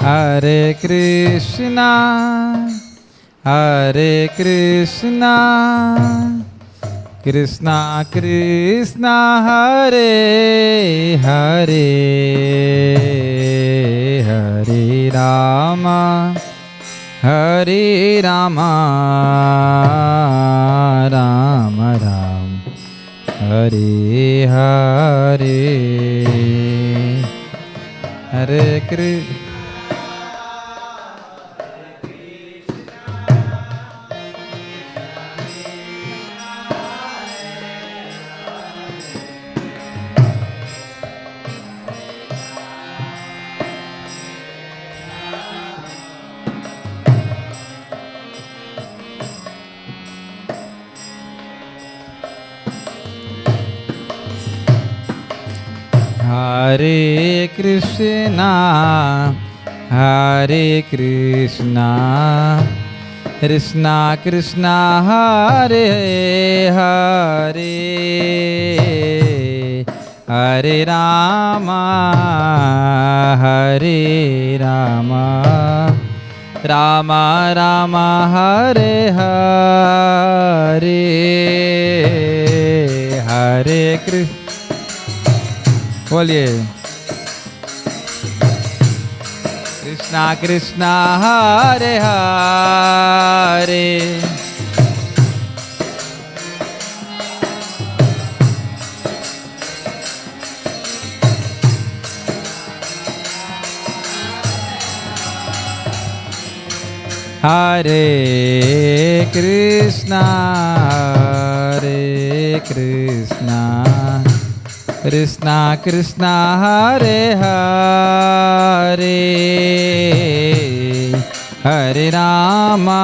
Hare Krishna, Hare Krishna, Krishna Krishna, Hare Hare, Hare Rama, Hare Rama, Rama Rama, Hare Hare, Hare Krishna. Hare Krishna, Hare Krishna, Krishna Krishna, Hare Hare, Hare Rama, Hare Rama, Rama Rama, Hare Hare, Hare Krishna. बोलिए कृष्णा कृष्णा हरे हरे, हरे कृष्णा कृष्णा कृष्णा हरे हरे, हरे रामा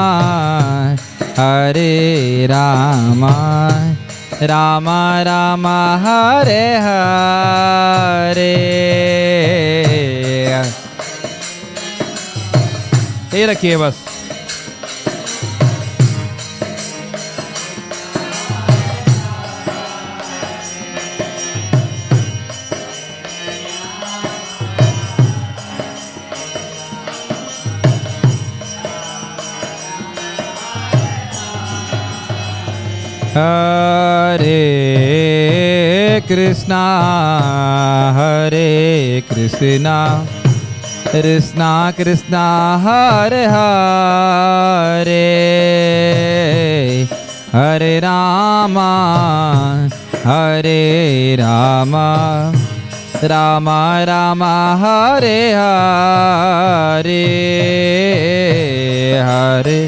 राम राम हरे हरे। ये रखिए बस। हरे कृष्णा कृष्णा कृष्णा हरे हरे, हरे रामा राम राम हरे हरे, हरे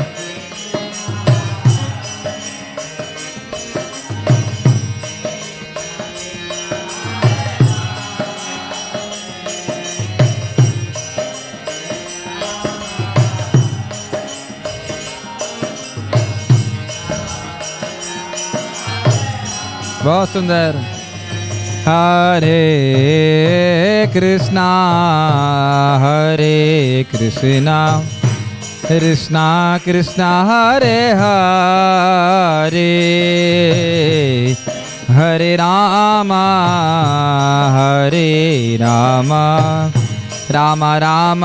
बहुत सुंदर। हरे कृष्णा कृष्णा कृष्णा हरे हरे, हरे रामा राम राम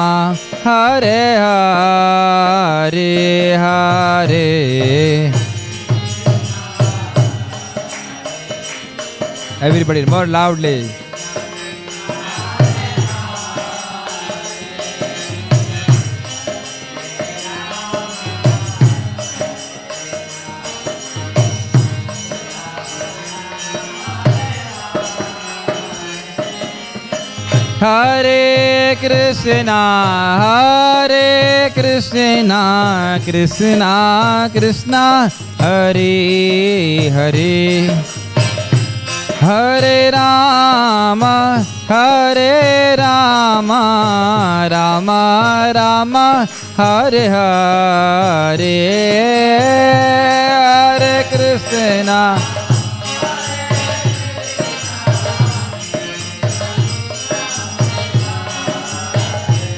हरे हरे, हरे everybody more loudly. Hare Krishna Krishna Krishna Hare Hare, हरे राम राम राम हरे हरे, हरे Krishna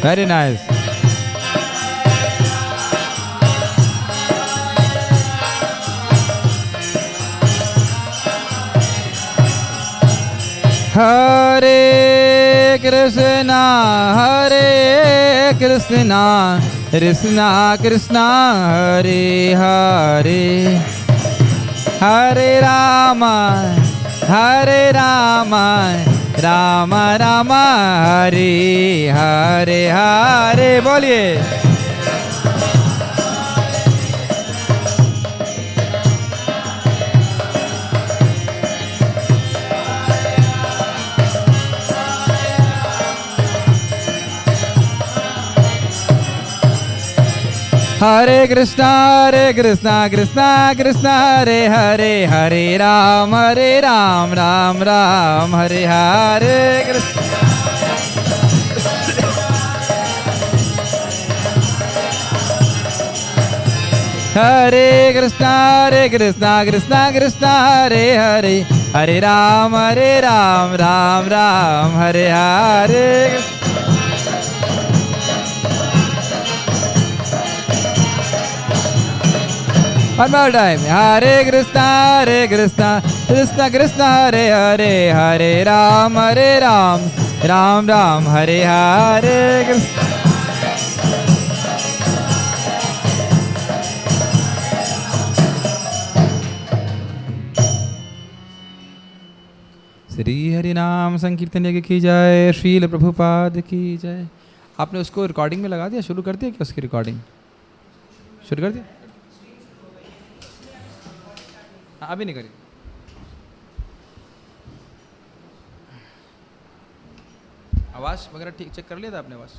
very nice. हरे कृष्णा कृष्णा कृष्णा हरे हरे, हरे राम राम राम हरे हरे हरे। बोलिए हरे कृष्णा कृष्णा कृष्णा हरे हरे, हरे राम राम राम हरे हरे कृष्ण। हरे कृष्णा कृष्णा हरे हरे, हरे Ram Ram Ram Hare Hare. One more time. Hare Krishna Krishna Krishna Hare Hare, Hare Ram Ram Ram Hare Hare Krishna। Shri Hari नाम संकीर्तन यज्ञ की जय, श्रील प्रभुपाद की जय। आपने उसको रिकॉर्डिंग में लगा दिया? शुरू कर दिया क्या उसकी रिकॉर्डिंग? शुरू कर दिया? अभी नहीं करी। आवाज वगैरह ठीक चेक कर लिया था आपने? आवाज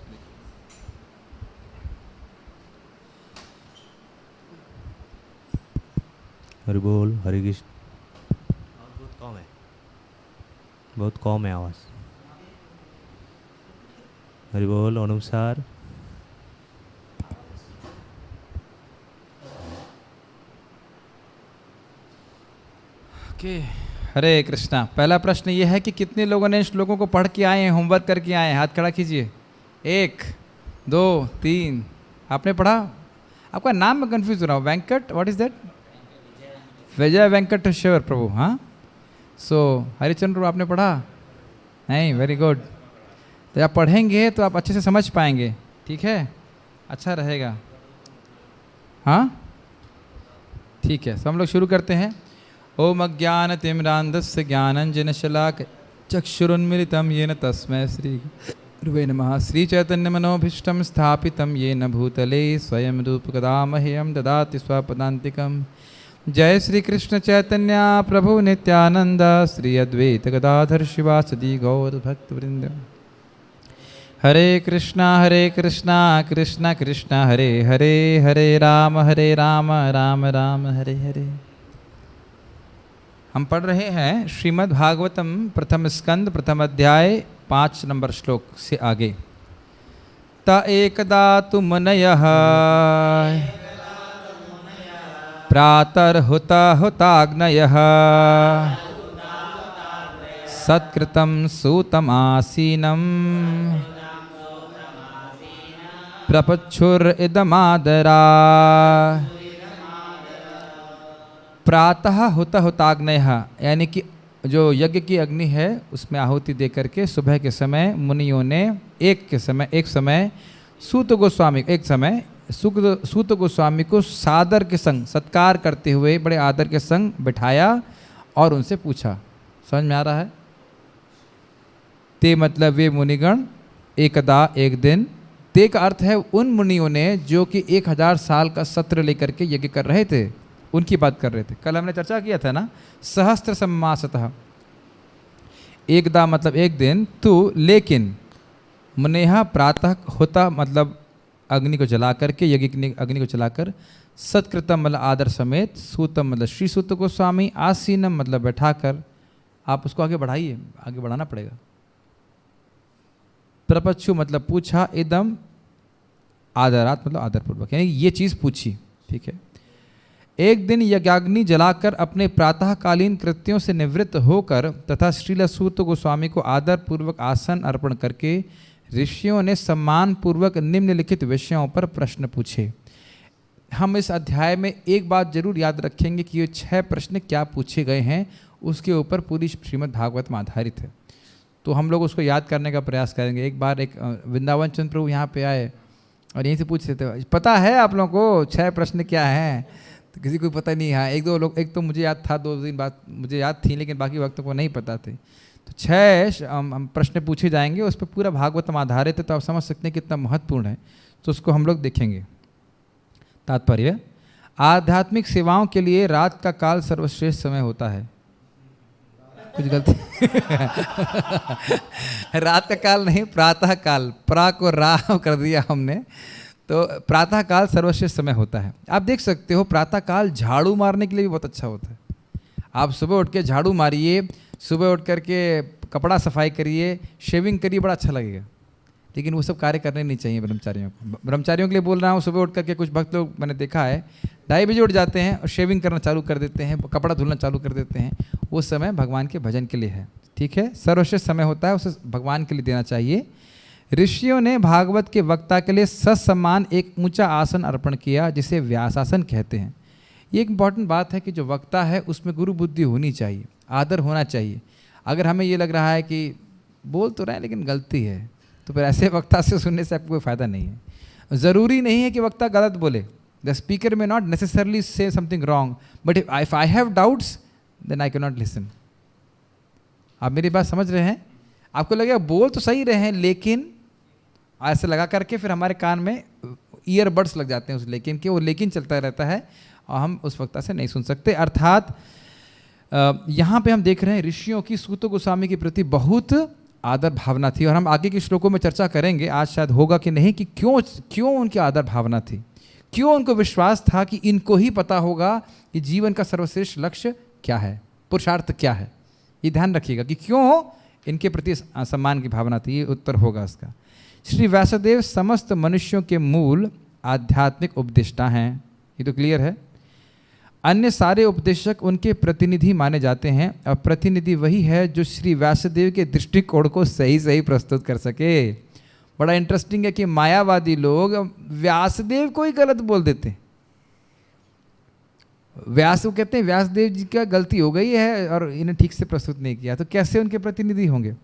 हरि बोल, हरे कृष्ण। बहुत कम है आवाज। हरि बोल अनुसार। हरे कृष्णा। पहला प्रश्न ये है कि कितने लोगों ने इन श्लोकों को पढ़ के आए हैं, होमवर्क करके आए हैं? हाथ खड़ा कीजिए। 1 2 3। आपने पढ़ा? आपका नाम में कंफ्यूज हो रहा हूँ। Venkat, what is that? Vijay Venkateshwar Prabhu. हाँ, सो हरिचंद्र प्रभु आपने पढ़ा? नहीं, वेरी गुड। तो आप पढ़ेंगे तो आप अच्छे से समझ पाएंगे, ठीक है? अच्छा रहेगा। हाँ ठीक है, तो हम लोग शुरू करते हैं। ओम अज्ञानतिमिरान्धस्य ज्ञानाञ्जनशलाकया चक्षुरुन्मीलितं येन तस्मै श्री गुरवे नमः। श्रीचैतन्यमनोभीष्टं स्थापितं येन भूतले स्वयं रूपकदा मह्यं ददाति स्वपदान्तिकं। जय श्री कृष्ण चैतन्य प्रभु नित्यानंद, श्री अद्वैत गदाधर शिवासदि गौर भक्तवृंद। हरे कृष्णा कृष्णा कृष्णा हरे हरे, हरे राम राम राम हरे हरे। हम पढ़ रहे हैं श्रीमद् भागवतम प्रथम स्कंद प्रथम अध्याय 5 नंबर श्लोक से आगे। त एकदा तु मुनयः प्रातर्हुता हुताग्नयः सत्कृतं सूतमासीनं प्रपच्छुरिदमादरा। प्रातः हुता हुताग्नयः यानी कि जो यज्ञ की अग्नि है उसमें आहुति दे करके सुबह के समय मुनियों ने एक समय सूत गोस्वामी को सादर के संग सत्कार करते हुए बड़े आदर के संग बिठाया और उनसे पूछा। समझ में आ रहा है? ते मतलब वे मुनिगण, एकदा एक दिन, ते का अर्थ है उन मुनियों ने जो कि 1000 साल का सत्र लेकर के यज्ञ कर रहे थे, उनकी बात कर रहे थे। कल हमने चर्चा किया था ना, सहस्त्र सम्मासतः। एकदा मतलब एक दिन, तू लेकिन, मुनेहा प्रातः होता मतलब अग्नि को जला करके, यज्ञ की अग्नि को जलाकर, सत्कृतम मतलब आदर समेत, सूतम मतलब श्री सूत गोस्वामी, आसीनम मतलब बैठाकर। आप उसको आगे बढ़ाइए, आगे बढ़ाना पड़ेगा। प्रपच्छु मतलब पूछा, इदम आदरात मतलब आदरपूर्वक, यानी ये चीज़ पूछी, ठीक है। एक दिन यज्ञाग्नि जलाकर अपने प्रातःकालीन कृत्यों से निवृत्त होकर तथा श्रील सूत गोस्वामी को आदर पूर्वक आसन अर्पण करके ऋषियों ने सम्मान पूर्वक निम्नलिखित विषयों पर प्रश्न पूछे। हम इस अध्याय में एक बात जरूर याद रखेंगे कि ये 6 प्रश्न क्या पूछे गए हैं, उसके ऊपर पूरी श्रीमद् भागवत में आधारित है। तो हम लोग उसको याद करने का प्रयास करेंगे। एक बार एक वृंदावन चंद्र प्रभु यहाँ पे आए और यहीं से पूछ रहे थे, पता है आप लोगों को 6 प्रश्न क्या हैं? तो किसी को पता नहीं। हाँ, एक दो लोग, एक तो मुझे याद था, 2 दिन बाद मुझे याद थी, लेकिन बाकी वक्तों को नहीं पता थे। तो 6 हम प्रश्न पूछे जाएंगे, उस पर पूरा भागवतम आधारित है, तो आप समझ सकते हैं कितना महत्वपूर्ण है। तो उसको हम लोग देखेंगे। तात्पर्य, आध्यात्मिक सेवाओं के लिए रात का काल सर्वश्रेष्ठ समय होता है। कुछ गलती रात का काल नहीं, प्रातः काल, प्रा को रा कर दिया हमने। तो प्रातः काल सर्वश्रेष्ठ समय होता है। आप देख सकते हो प्रातः काल झाड़ू मारने के लिए भी बहुत अच्छा होता है। आप सुबह उठ के झाड़ू मारिए, सुबह उठ करके कपड़ा सफाई करिए, शेविंग करिए, बड़ा अच्छा लगेगा। लेकिन वो सब कार्य करने नहीं चाहिए ब्रह्मचारियों को। ब्रह्मचारियों के लिए बोल रहा हूँ। सुबह उठ करके कुछ भक्त लोग मैंने देखा है 2:30 बजे उठ जाते हैं और शेविंग करना चालू कर देते हैं, कपड़ा धुलना चालू कर देते हैं। वो समय भगवान के भजन के लिए है, ठीक है, सर्वश्रेष्ठ समय होता है, उसे भगवान के लिए देना चाहिए। ऋषियों ने भागवत के वक्ता के लिए सत्सम्मान एक ऊंचा आसन अर्पण किया, जिसे व्यासासन कहते हैं। ये एक इंपॉर्टेंट बात है कि जो वक्ता है उसमें गुरु बुद्धि होनी चाहिए, आदर होना चाहिए। अगर हमें ये लग रहा है कि बोल तो रहे हैं लेकिन गलती है, तो फिर ऐसे वक्ता से सुनने से आपको कोई फ़ायदा नहीं है। ज़रूरी नहीं है कि वक्ता गलत बोले। The speaker may not necessarily say something wrong, but if I have doubts then I can not listen. आप मेरी बात समझ रहे हैं? आपको लगेगा बोल तो सही रहे हैं, लेकिन ऐसे लगा करके फिर हमारे कान में ईयरबड्स लग जाते हैं उस लेकिन के, वो लेकिन चलता रहता है और हम उस वक्ता से नहीं सुन सकते। अर्थात यहाँ पे हम देख रहे हैं ऋषियों की सूत गोस्वामी के प्रति बहुत आदर भावना थी। और हम आगे के श्लोकों में चर्चा करेंगे, आज शायद होगा कि नहीं, कि क्यों उनकी आदर भावना थी, क्यों उनको विश्वास था कि इनको ही पता होगा कि जीवन का सर्वश्रेष्ठ लक्ष्य क्या है, पुरुषार्थ क्या है। ये ध्यान रखिएगा कि क्यों इनके प्रति सम्मान की भावना थी। ये उत्तर होगा इसका। श्री व्यासदेव समस्त मनुष्यों के मूल आध्यात्मिक उपदेष्टा हैं, ये तो क्लियर है। अन्य सारे उपदेशक उनके प्रतिनिधि माने जाते हैं, और प्रतिनिधि वही है जो श्री व्यासदेव के दृष्टिकोण को सही सही प्रस्तुत कर सके। बड़ा इंटरेस्टिंग है कि मायावादी लोग व्यासदेव को ही गलत बोल देते हैं। व्यास को कहते हैं व्यासदेव जी का गलती हो गई है और इन्हें ठीक से प्रस्तुत नहीं किया, तो कैसे उनके प्रतिनिधि होंगे?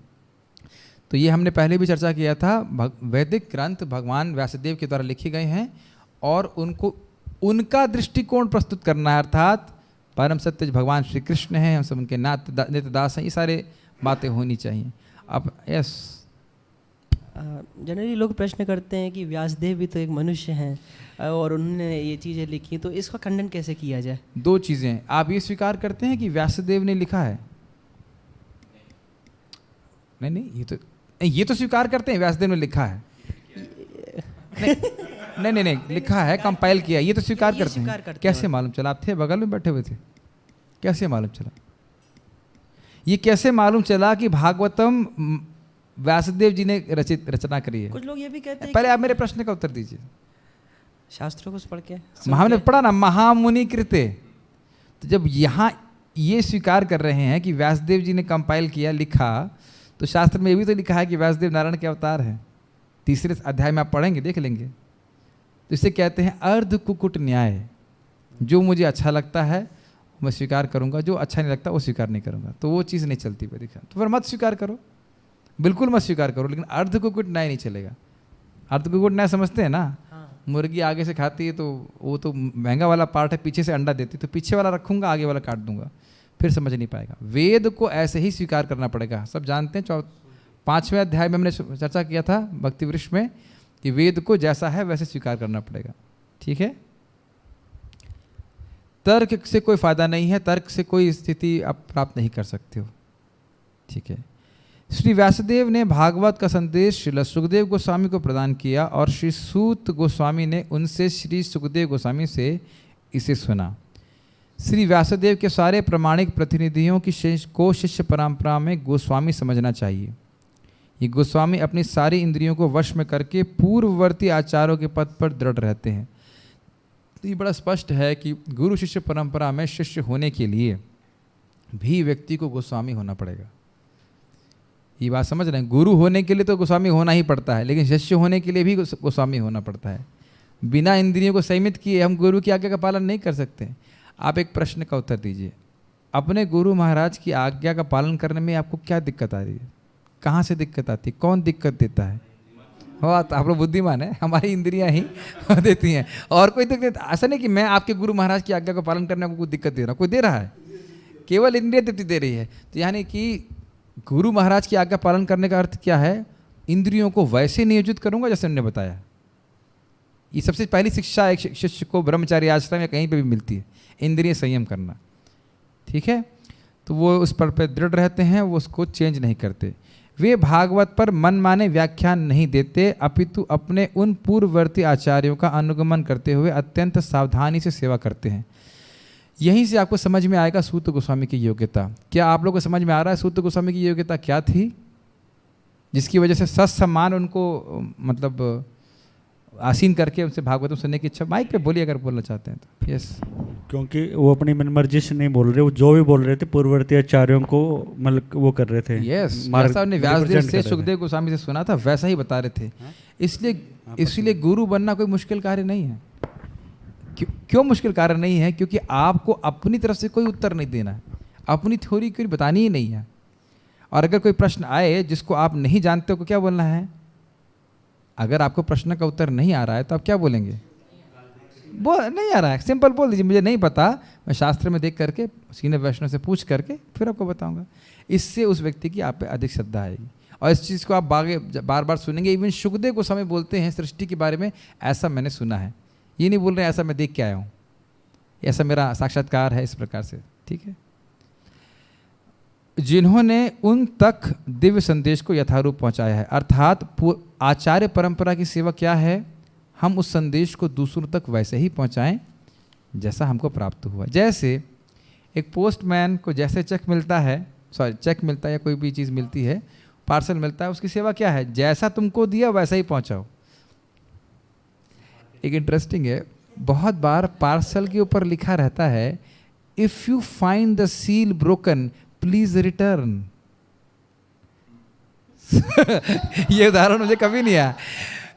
तो ये हमने पहले भी चर्चा किया था। वैदिक ग्रंथ भगवान व्यासदेव के द्वारा लिखे गए हैं और उनको उनका दृष्टिकोण प्रस्तुत करना है, अर्थात परम सत्य भगवान श्री कृष्ण हैं, हम सब उनके नित्य दास हैं, ये सारे बातें होनी चाहिए। अब यस, जनरली लोग प्रश्न करते हैं कि व्यासदेव भी तो एक मनुष्य हैं और उन्होंने ये चीज़ें लिखी, तो इसका खंडन कैसे किया जाए? 2 चीज़ें। आप ये स्वीकार करते हैं कि व्यासदेव ने लिखा है? नहीं, ये तो स्वीकार करते हैं व्यासदेव ने लिखा है। नहीं, लिखा है, कंपाइल किया, ये तो स्वीकार करते हैं। कैसे मालूम चला? आप थे बगल में बैठे हुए थे, कैसे मालूम चला? ये कैसे मालूम चला कि भागवतम व्यासदेव जी ने रचना करी है? कुछ लोग ये भी कहते हैं। पहले आप मेरे प्रश्न का उत्तर दीजिए। शास्त्रों को पढ़ के हमने पढ़ा ना, महामुनि कृते। तो जब यहाँ ये स्वीकार कर रहे हैं कि व्यासदेव जी ने कंपाइल किया, लिखा, तो शास्त्र में ये भी तो लिखा है कि व्यासदेव नारायण के अवतार है। 3 अध्याय में आप पढ़ेंगे, देख लेंगे। तो इसे कहते हैं अर्ध कुकुट न्याय। जो मुझे अच्छा लगता है मैं स्वीकार करूंगा, जो अच्छा नहीं लगता वो स्वीकार नहीं करूंगा। तो वो चीज़ नहीं चलती वैदिक। तो फिर मत स्वीकार करो, बिल्कुल मत स्वीकार करो, लेकिन अर्ध कुकुट न्याय नहीं चलेगा। अर्ध कुकुट न्याय समझते हैं ना? हाँ। मुर्गी आगे से खाती है तो वो तो महंगा वाला पार्ट है, पीछे से अंडा देती, तो पीछे वाला रखूंगा, आगे वाला काट दूंगा, फिर समझ नहीं पाएगा। वेद को ऐसे ही स्वीकार करना पड़ेगा। सब जानते हैं, 5वें अध्याय में हमने चर्चा किया था भक्ति वृक्ष में, कि वेद को जैसा है वैसे स्वीकार करना पड़ेगा, ठीक है। तर्क से कोई फायदा नहीं है, तर्क से कोई स्थिति आप प्राप्त नहीं कर सकते हो, ठीक है। श्री व्यासदेव ने भागवत का संदेश श्री सुखदेव गोस्वामी को प्रदान किया और श्री सूत गोस्वामी ने उनसे श्री सुखदेव गोस्वामी से इसे सुना। श्री व्यासदेव के सारे प्रमाणिक प्रतिनिधियों की शिष्य परंपरा में गोस्वामी समझना चाहिए। ये गोस्वामी अपनी सारी इंद्रियों को वश में करके पूर्ववर्ती आचार्यों के पद पर दृढ़ रहते हैं। तो ये बड़ा स्पष्ट है कि गुरु शिष्य परंपरा में शिष्य होने के लिए भी व्यक्ति को गोस्वामी होना पड़ेगा। ये बात समझ रहे हैं? गुरु होने के लिए तो गोस्वामी होना ही पड़ता है, लेकिन शिष्य होने के लिए भी गोस्वामी होना पड़ता है। बिना इंद्रियों को संयमित किए हम गुरु की आज्ञा का पालन नहीं कर सकते। आप एक प्रश्न का उत्तर दीजिए, अपने गुरु महाराज की आज्ञा का पालन करने में आपको क्या दिक्कत आ रही है? कहाँ से दिक्कत आती है, कौन दिक्कत देता है? हाँ, तो आप लोग बुद्धिमान है, हमारी इंद्रियां ही देती हैं, और कोई दिक्कत। ऐसा नहीं कि मैं आपके गुरु महाराज की आज्ञा को पालन करने को कोई दिक्कत दे रहा हूँ, कोई दे रहा है? केवल इंद्रिय तृप्ति दे रही है। तो यानी कि गुरु महाराज की आज्ञा पालन करने का अर्थ क्या है? इंद्रियों को वैसे नियोजित करूंगा जैसे उन्होंने बताया। ये सबसे पहली शिक्षा एक शिष्य को ब्रह्मचारी आश्रम या कहीं पे भी मिलती है, इंद्रिय संयम करना। ठीक है, तो वो उस पर दृढ़ रहते हैं, वो उसको चेंज नहीं करते। वे भागवत पर मनमाने व्याख्यान नहीं देते, अपितु अपने उन पूर्ववर्ती आचार्यों का अनुगमन करते हुए अत्यंत सावधानी से सेवा करते हैं। यहीं से आपको समझ में आएगा सूत गोस्वामी की योग्यता। क्या आप लोगों को समझ में आ रहा है सूत गोस्वामी की योग्यता क्या थी, जिसकी वजह से सत्सम्मान उनको मतलब आसीन करके उनसे भागवतम सुनने की इच्छा? माइक पे बोलिए अगर बोलना चाहते हैं तो। यस, क्योंकि वो अपनी मनमर्जी से नहीं बोल रहे, वो जो भी बोल रहे थे पूर्ववर्ती आचार्यों को मतलब वो कर रहे थे। यस, जैसा उन्होंने व्यासदेव से सुखदेव गोस्वामी से सुना था वैसा ही बता रहे थे। इसलिए गुरु बनना कोई मुश्किल कार्य नहीं है। क्यों मुश्किल कार्य नहीं है? क्योंकि आपको अपनी तरफ से कोई उत्तर नहीं देना है, अपनी थ्योरी कोई बतानी ही नहीं है। और अगर कोई प्रश्न आए जिसको आप नहीं जानते हो, क्या बोलना है? अगर आपको प्रश्न का उत्तर नहीं आ रहा है तो आप क्या बोलेंगे? नहीं आ रहा है, सिंपल बोल दीजिए मुझे नहीं पता, मैं शास्त्र में देख करके सीनियर वैष्णव से पूछ करके फिर आपको बताऊंगा। इससे उस व्यक्ति की आप पे अधिक श्रद्धा आएगी। और इस चीज़ को आप बार बार सुनेंगे। इवन सुखदेव गोस्वामी बोलते हैं सृष्टि के बारे में, ऐसा मैंने सुना है, ये नहीं बोल रहे ऐसा मैं देख के आया हूँ, ऐसा मेरा साक्षात्कार है, इस प्रकार से। ठीक है, जिन्होंने उन तक दिव्य संदेश को यथारूप पहुंचाया है, अर्थात आचार्य परंपरा की सेवा क्या है? हम उस संदेश को दूसरों तक वैसे ही पहुंचाएं जैसा हमको प्राप्त हुआ। जैसे एक पोस्टमैन को जैसे चेक मिलता है या कोई भी चीज़ मिलती है, पार्सल मिलता है, उसकी सेवा क्या है? जैसा तुमको दिया वैसा ही पहुंचाओ। एक इंटरेस्टिंग है, बहुत बार पार्सल के ऊपर लिखा रहता है, if you find the seal broken please return. ये उदाहरण मुझे कभी नहीं आया।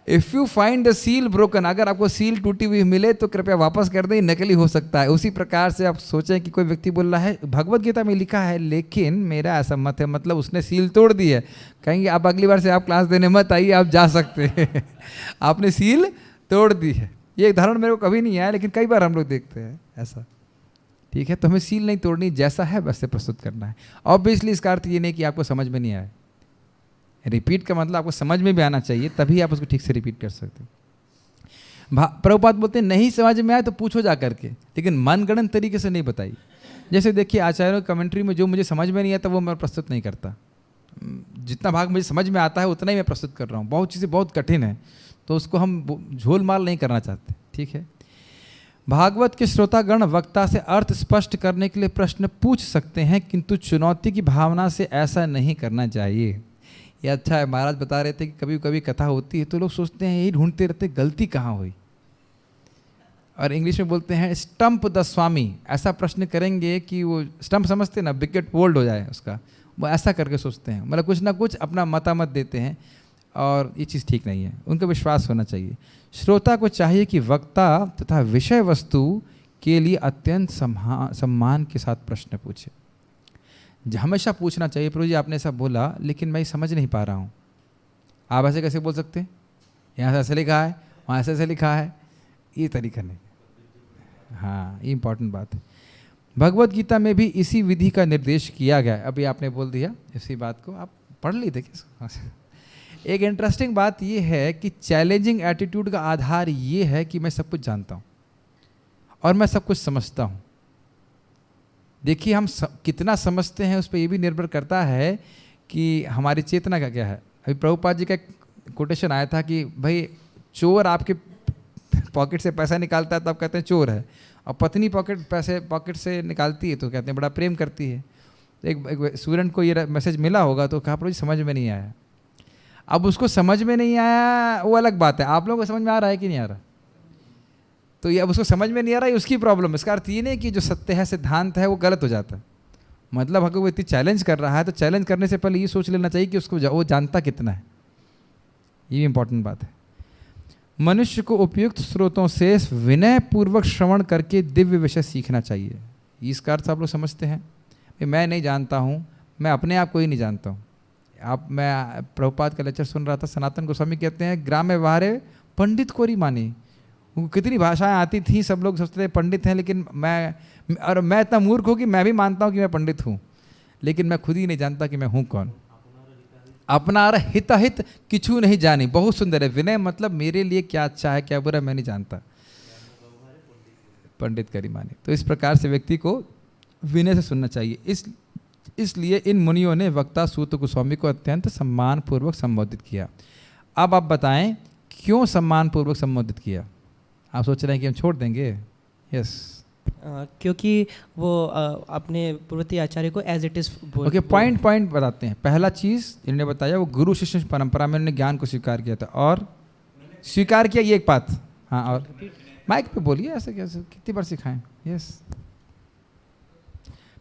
If you find the seal broken, अगर आपको सील टूटी हुई मिले तो कृपया वापस कर दें, नकली हो सकता है। उसी प्रकार से आप सोचें कि कोई व्यक्ति बोल रहा है भगवत गीता में लिखा है लेकिन मेरा ऐसा मत है, मतलब उसने सील तोड़ दी है, कहेंगे आप अगली बार से आप क्लास देने मत आइए, आप जा सकते हैं। आपने सील तोड़ दी है। ये उदाहरण मेरे को कभी नहीं आया, लेकिन कई बार हम लोग देखते हैं ऐसा। ठीक है, तो हमें सील नहीं तोड़नी, जैसा है वैसे प्रस्तुत करना है। ऑब्वियसली इसका अर्थ ये नहीं कि आपको समझ में नहीं आए। रिपीट का मतलब आपको समझ में भी आना चाहिए, तभी आप उसको ठीक से रिपीट कर सकते हैं। प्रभुपाद बोलते हैं नहीं समझ में आए तो पूछो जा करके, लेकिन मनगढ़ंत तरीके से नहीं बताइए। जैसे देखिए आचार्यों कमेंट्री में जो मुझे समझ में नहीं आता वो मैं प्रस्तुत नहीं करता। जितना भाग मुझे समझ में आता है उतना ही मैं प्रस्तुत कर रहा हूँ। बहुत चीज़ें बहुत कठिन है तो उसको हम झोल माल नहीं करना चाहते। ठीक है, भागवत के श्रोतागण वक्ता से अर्थ स्पष्ट करने के लिए प्रश्न पूछ सकते हैं, किंतु चुनौती की भावना से ऐसा नहीं करना चाहिए। ये अच्छा है, महाराज बता रहे थे कि कभी कभी कथा होती है तो लोग सोचते हैं यही ढूंढते रहते गलती कहाँ हुई, और इंग्लिश में बोलते हैं स्टम्प द स्वामी। ऐसा प्रश्न करेंगे कि वो स्टम्प समझते ना, विकेट बोल्ड हो जाए उसका, वो ऐसा करके सोचते हैं, मतलब कुछ ना कुछ अपना मतामत देते हैं, और ये चीज़ ठीक नहीं है। उनका विश्वास होना चाहिए। श्रोता को चाहिए कि वक्ता तथा विषय वस्तु के लिए अत्यंत सम्मान के साथ प्रश्न पूछे। हमेशा पूछना चाहिए, प्रभु जी आपने ऐसा बोला लेकिन मैं समझ नहीं पा रहा हूँ, आप ऐसे कैसे बोल सकते हैं, यहाँ से ऐसे लिखा है वहाँ ऐसे लिखा है, ये तरीका नहीं। हाँ, ये इंपॉर्टेंट बात है। भगवत गीता में भी इसी विधि का निर्देश किया गया है। अभी आपने बोल दिया इसी बात को, आप पढ़ ली थे क्या? एक इंटरेस्टिंग बात ये है कि चैलेंजिंग एटीट्यूड का आधार ये है कि मैं सब कुछ जानता हूँ और मैं सब कुछ समझता हूँ। देखिए हम कितना समझते हैं उस पर ये भी निर्भर करता है कि हमारी चेतना का क्या है। अभी प्रभुपाद जी का कोटेशन आया था कि भाई चोर आपके पॉकेट से पैसा निकालता है तो आप कहते हैं चोर है, और पत्नी पॉकेट से निकालती है तो कहते हैं बड़ा प्रेम करती है। एक स्टूडेंट को ये मैसेज मिला होगा तो कहा प्रभु जी समझ में नहीं आया। अब उसको समझ में नहीं आया वो अलग बात है, आप लोगों को समझ में आ रहा है कि नहीं आ रहा? तो ये अब उसको समझ में नहीं आ रहा है उसकी प्रॉब्लम। इसका अर्थ ये नहीं कि जो सत्य है सिद्धांत है वो गलत हो जाता है। मतलब अगर वो इतनी चैलेंज कर रहा है तो चैलेंज करने से पहले ये सोच लेना चाहिए कि उसको वो जानता कितना है। ये इंपॉर्टेंट बात है। मनुष्य को उपयुक्त स्रोतों से विनय पूर्वक श्रवण करके दिव्य विषय सीखना चाहिए। इसका अर्थ आप लोग समझते हैं? मैं नहीं जानता हूँ, मैं अपने आप को ही नहीं जानता हूँ, आप मैं प्रभुपाद का लेक्चर सुन रहा था, सनातन गोस्वामी कहते हैं ग्राम व्यवहारे पंडित कोरी मानी। उनको कितनी भाषाएं आती थी, सब लोग सोचते थे पंडित हैं, लेकिन मैं इतना मूर्ख हूँ कि मैं भी मानता हूँ कि मैं पंडित हूँ, लेकिन मैं खुद ही नहीं जानता कि मैं हूँ कौन। अपना हिताहित किछु नहीं जानी, बहुत सुंदर है। विनय मतलब मेरे लिए क्या अच्छा है क्या बुरा मैं नहीं जानता, पंडित करी मानी। तो इस प्रकार से व्यक्ति को विनय से सुनना चाहिए। इसलिए इन मुनियों ने वक्ता सूत गोस्वामी को अत्यंत सम्मान पूर्वक संबोधित किया। अब आप बताएं क्यों सम्मान पूर्वक संबोधित किया? आप सोच रहे हैं कि हम छोड़ देंगे? यस, क्योंकि वो अपने पूर्ववर्ती आचार्य को as it is okay, point बताते हैं। पहला चीज़ इन्होंने बताया वो गुरु शिष्य परंपरा में उन्होंने ज्ञान को स्वीकार किया था, और स्वीकार किया ये एक बात। हाँ, और माइक पे बोलिए, ऐसे कैसे कितनी बार सिखाएं? यस,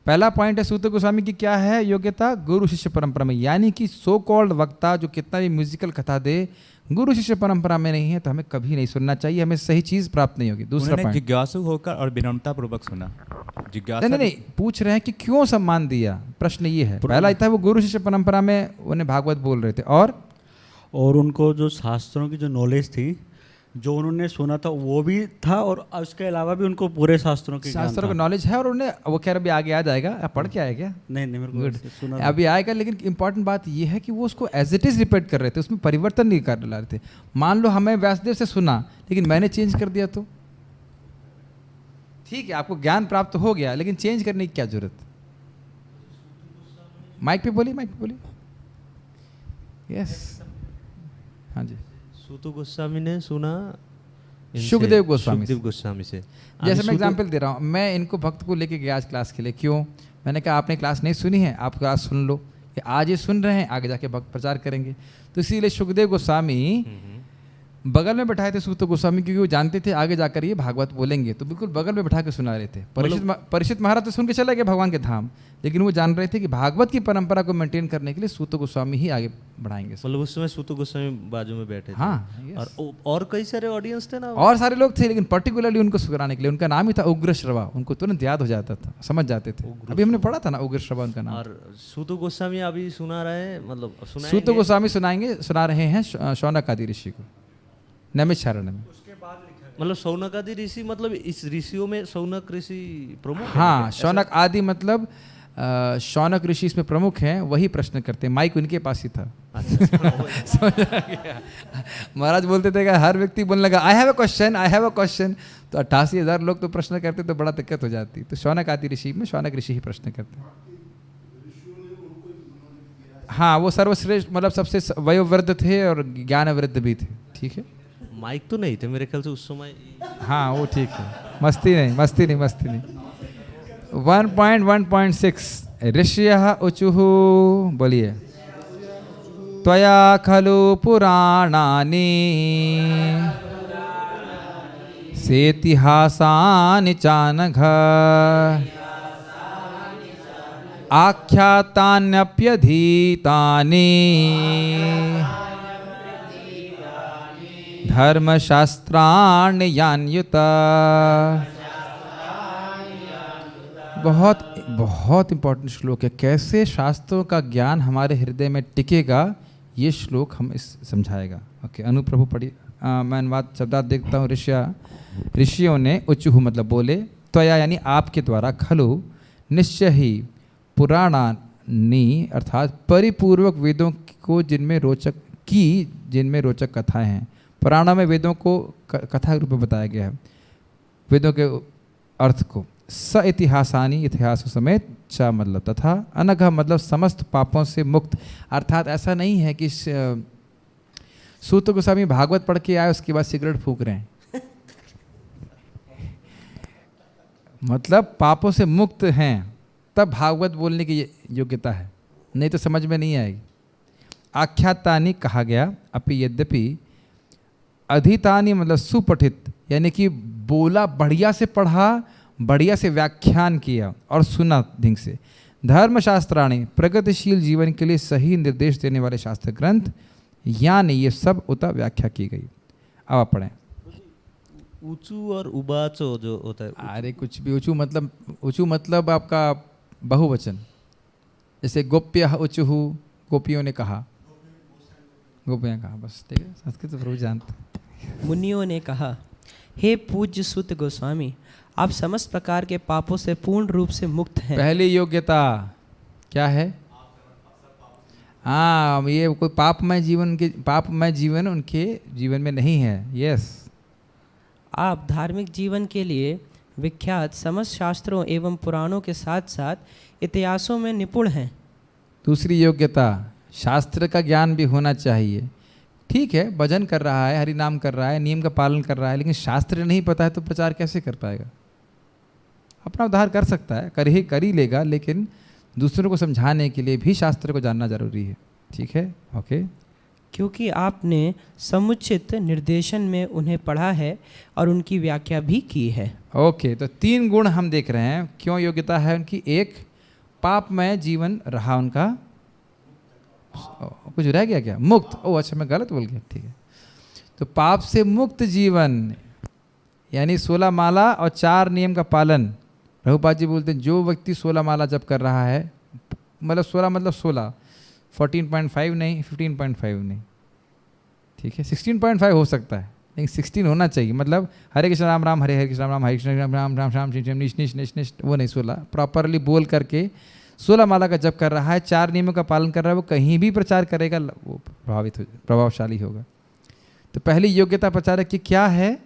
पहला पॉइंट है सूत गोस्वामी की क्या है योग्यता? गुरु शिष्य परंपरा में, यानी कि सो कॉल्ड वक्ता जो कितना भी म्यूजिकल कथा दे, गुरु शिष्य परंपरा में नहीं है तो हमें कभी नहीं सुनना चाहिए, हमें सही चीज प्राप्त नहीं होगी। दूसरा पॉइंट, जिज्ञासु होकर और विनम्रता पूर्वक सुना। जिज्ञासा नहीं, पूछ रहे हैं कि क्यों सम्मान दिया, प्रश्न ये है। पहला था वो गुरु शिष्य परंपरा में उन्हें भागवत बोल रहे थे, और उनको जो शास्त्रों की जो नॉलेज थी, जो उन्होंने सुना था वो भी था, और उसके अलावा भी उनको पूरे शास्त्रों की शास्त्रों का नॉलेज है, और उन्हें वो कह रहे अभी आगे आ जाएगा। आप पढ़ के आए क्या? नहीं मेरे को ऐसे सुना था। अभी आएगा, लेकिन इंपॉर्टेंट बात ये है कि वो उसको एज इट इज रिपीट कर रहे थे, उसमें परिवर्तन नहीं कर ला रहे थे। मान लो हमें व्यासदेव से सुना लेकिन मैंने चेंज कर दिया तो ठीक है, आपको ज्ञान प्राप्त हो गया, लेकिन चेंज करने की क्या जरूरत? माइक पे बोलिए, माइक पे बोलिए। यस, हाँ जी। सूत गोस्वामी ने सुना सुखदेव गोस्वामी से। जैसे मैं एग्जांपल दे रहा हूँ, मैं इनको भक्त को लेके गया आज क्लास के लिए। क्यों? मैंने कहा आपने क्लास नहीं सुनी है, आप क्लास सुन लो। कि आज ये सुन रहे हैं, आगे जाके भक्त प्रचार करेंगे। तो इसीलिए सुखदेव गोस्वामी बगल में बैठाए थे सूत गोस्वामी, क्योंकि वो जानते थे आगे जाकर ये भागवत बोलेंगे, तो बिल्कुल बगल में बैठा के सुना रहे थे। परीक्षित महाराज तो सुन के चले गए भगवान के धाम, लेकिन वो जान रहे थे कि भागवत की परंपरा को मेंटेन करने के लिए सूत गोस्वामी ही आगे बढ़ाएंगे। मतलब उस समय सूत गोस्वामी बाजू में बैठे थे। हाँ, और कई सारे ऑडियंस थे ना, और सारे लोग थे, लेकिन पर्टिकुलरली उनको सुनाने के लिए उनका नाम ही था उग्र श्रवा। उनको तुरंत याद हो जाता था, समझ जाते थे। अभी हमने पढ़ा था ना उग्र श्रवा उनका नाम। और सूत गोस्वामी अभी सुना रहे, मतलब सूत गोस्वामी सुना रहे हैं शौनक आदि ऋषि को, नैमिषारण्य में। मतलब शौनक आदि ऋषि, मतलब इस ऋषियों में शौनक ऋषि प्रमुख है? हाँ, शौनक आदि मतलब शौनक ऋषि इसमें प्रमुख हैं, वही प्रश्न करते हैं। माइक उनके पास ही था। समझ आ गया? महाराज बोलते थे कि हर व्यक्ति बोलने लगा I have a question, I have a question, तो 88,000 लोग तो प्रश्न करते तो बड़ा दिक्कत हो जाती। तो शौनक आदि ऋषि में शौनक ऋषि ही प्रश्न करते हैं। हाँ, वो सर्वश्रेष्ठ, मतलब सबसे वयोवृद्ध थे और ज्ञानवृद्ध भी थे। ठीक है, माइक तो नहीं थे मेरे ख्याल से उस समय। हाँ, वो ठीक है। मस्ती नहीं। 1.1.6 ऋषयः उचुः, बोलिए। त्वया खलु पुराणानि सेतिहासानि चानघ आख्यातान्यप्यधीतानि धर्मशास्त्राण्ययान्युता। बहुत इंपॉर्टेंट श्लोक है। कैसे शास्त्रों का ज्ञान हमारे हृदय में टिकेगा, ये श्लोक हम इस समझाएगा। ओके, अनुप्रभु पढ़िए। मैं अनुवाद शब्दार्थ देखता हूँ। ऋषियों ने उच्चुहु मतलब बोले, त्वया यानी आपके द्वारा, खलु निश्चय ही, पुराणानि अर्थात परिपूर्वक वेदों को जिनमें रोचक कथाएं हैं। पुराणों में वेदों को कथा के रूप में बताया गया है, वेदों के अर्थ को। स इतिहासानी, इतिहास समेत, च मतलब तथा, अनघ मतलब समस्त पापों से मुक्त। अर्थात ऐसा नहीं है कि सूत गोस्वामी भागवत पढ़ के आए उसके बाद सिगरेट फूंक रहे हैं। मतलब पापों से मुक्त हैं तब भागवत बोलने की योग्यता है, नहीं तो समझ में नहीं आएगी। आख्यातानी कहा गया, अपि यद्यपि, अधितानी मतलब सुपठित, यानी कि बोला, बढ़िया से पढ़ा, बढ़िया से व्याख्यान किया और सुना ढंग से। धर्मशास्त्राणी प्रगतिशील जीवन के लिए सही निर्देश देने वाले शास्त्र ग्रंथ, यानी ये सब उता व्याख्या की गई। अब आप पढ़ें। ऊंचू और उबाचो जो होता है, अरे कुछ भी, ऊंचू मतलब आपका बहुवचन, जैसे गोप्य उचुहु, गोपियों ने कहा, गोपियाँ कहा, बस ठीक है, संस्कृत तो प्रभु जानते हैं। मुनियों ने कहा, हे पूज्य सुत गोस्वामी, आप समस्त प्रकार के पापों से पूर्ण रूप से मुक्त हैं। पहली योग्यता क्या है? हाँ, ये कोई पापमय जीवन उनके जीवन में नहीं है। यस, आप धार्मिक जीवन के लिए विख्यात समस्त शास्त्रों एवं पुराणों के साथ साथ इतिहासों में निपुण हैं। दूसरी योग्यता, शास्त्र का ज्ञान भी होना चाहिए। ठीक है, भजन कर रहा है, हरि नाम कर रहा है, नियम का पालन कर रहा है, लेकिन शास्त्र नहीं पता है तो प्रचार कैसे कर पाएगा? अपना उद्धार कर सकता है, कर ही लेगा, लेकिन दूसरों को समझाने के लिए भी शास्त्र को जानना जरूरी है। ठीक है, ओके। क्योंकि आपने समुचित निर्देशन में उन्हें पढ़ा है और उनकी व्याख्या भी की है। ओके, तो 3 गुण हम देख रहे हैं। क्यों योग्यता है उनकी? 1, पापमय जीवन रहा उनका। कुछ रह गया क्या? मुक्त। ओह अच्छा, मैं गलत बोल गया। ठीक है, तो पाप से मुक्त जीवन यानी 16 माला और 4 नियम का पालन। प्रभुपाद जी बोलते हैं जो व्यक्ति 16 माला जप कर रहा है, मतलब 16 मतलब 16, 14.5 नहीं, 15.5 नहीं, ठीक है, 16.5 हो सकता है, लेकिन 16 होना चाहिए। मतलब हरे कृष्ण राम राम हरे हरे कृष्ण राम हरे कृष्ण राम राम राम राम श्री निश निश निश निश, वो नहीं, 16 प्रॉपरली बोल करके 16 माला का जप कर रहा है, 4 नियमों का पालन कर रहा है, वो कहीं भी प्रचार करेगा वो प्रभावशाली होगा। तो पहली योग्यता प्रचारक की क्या है?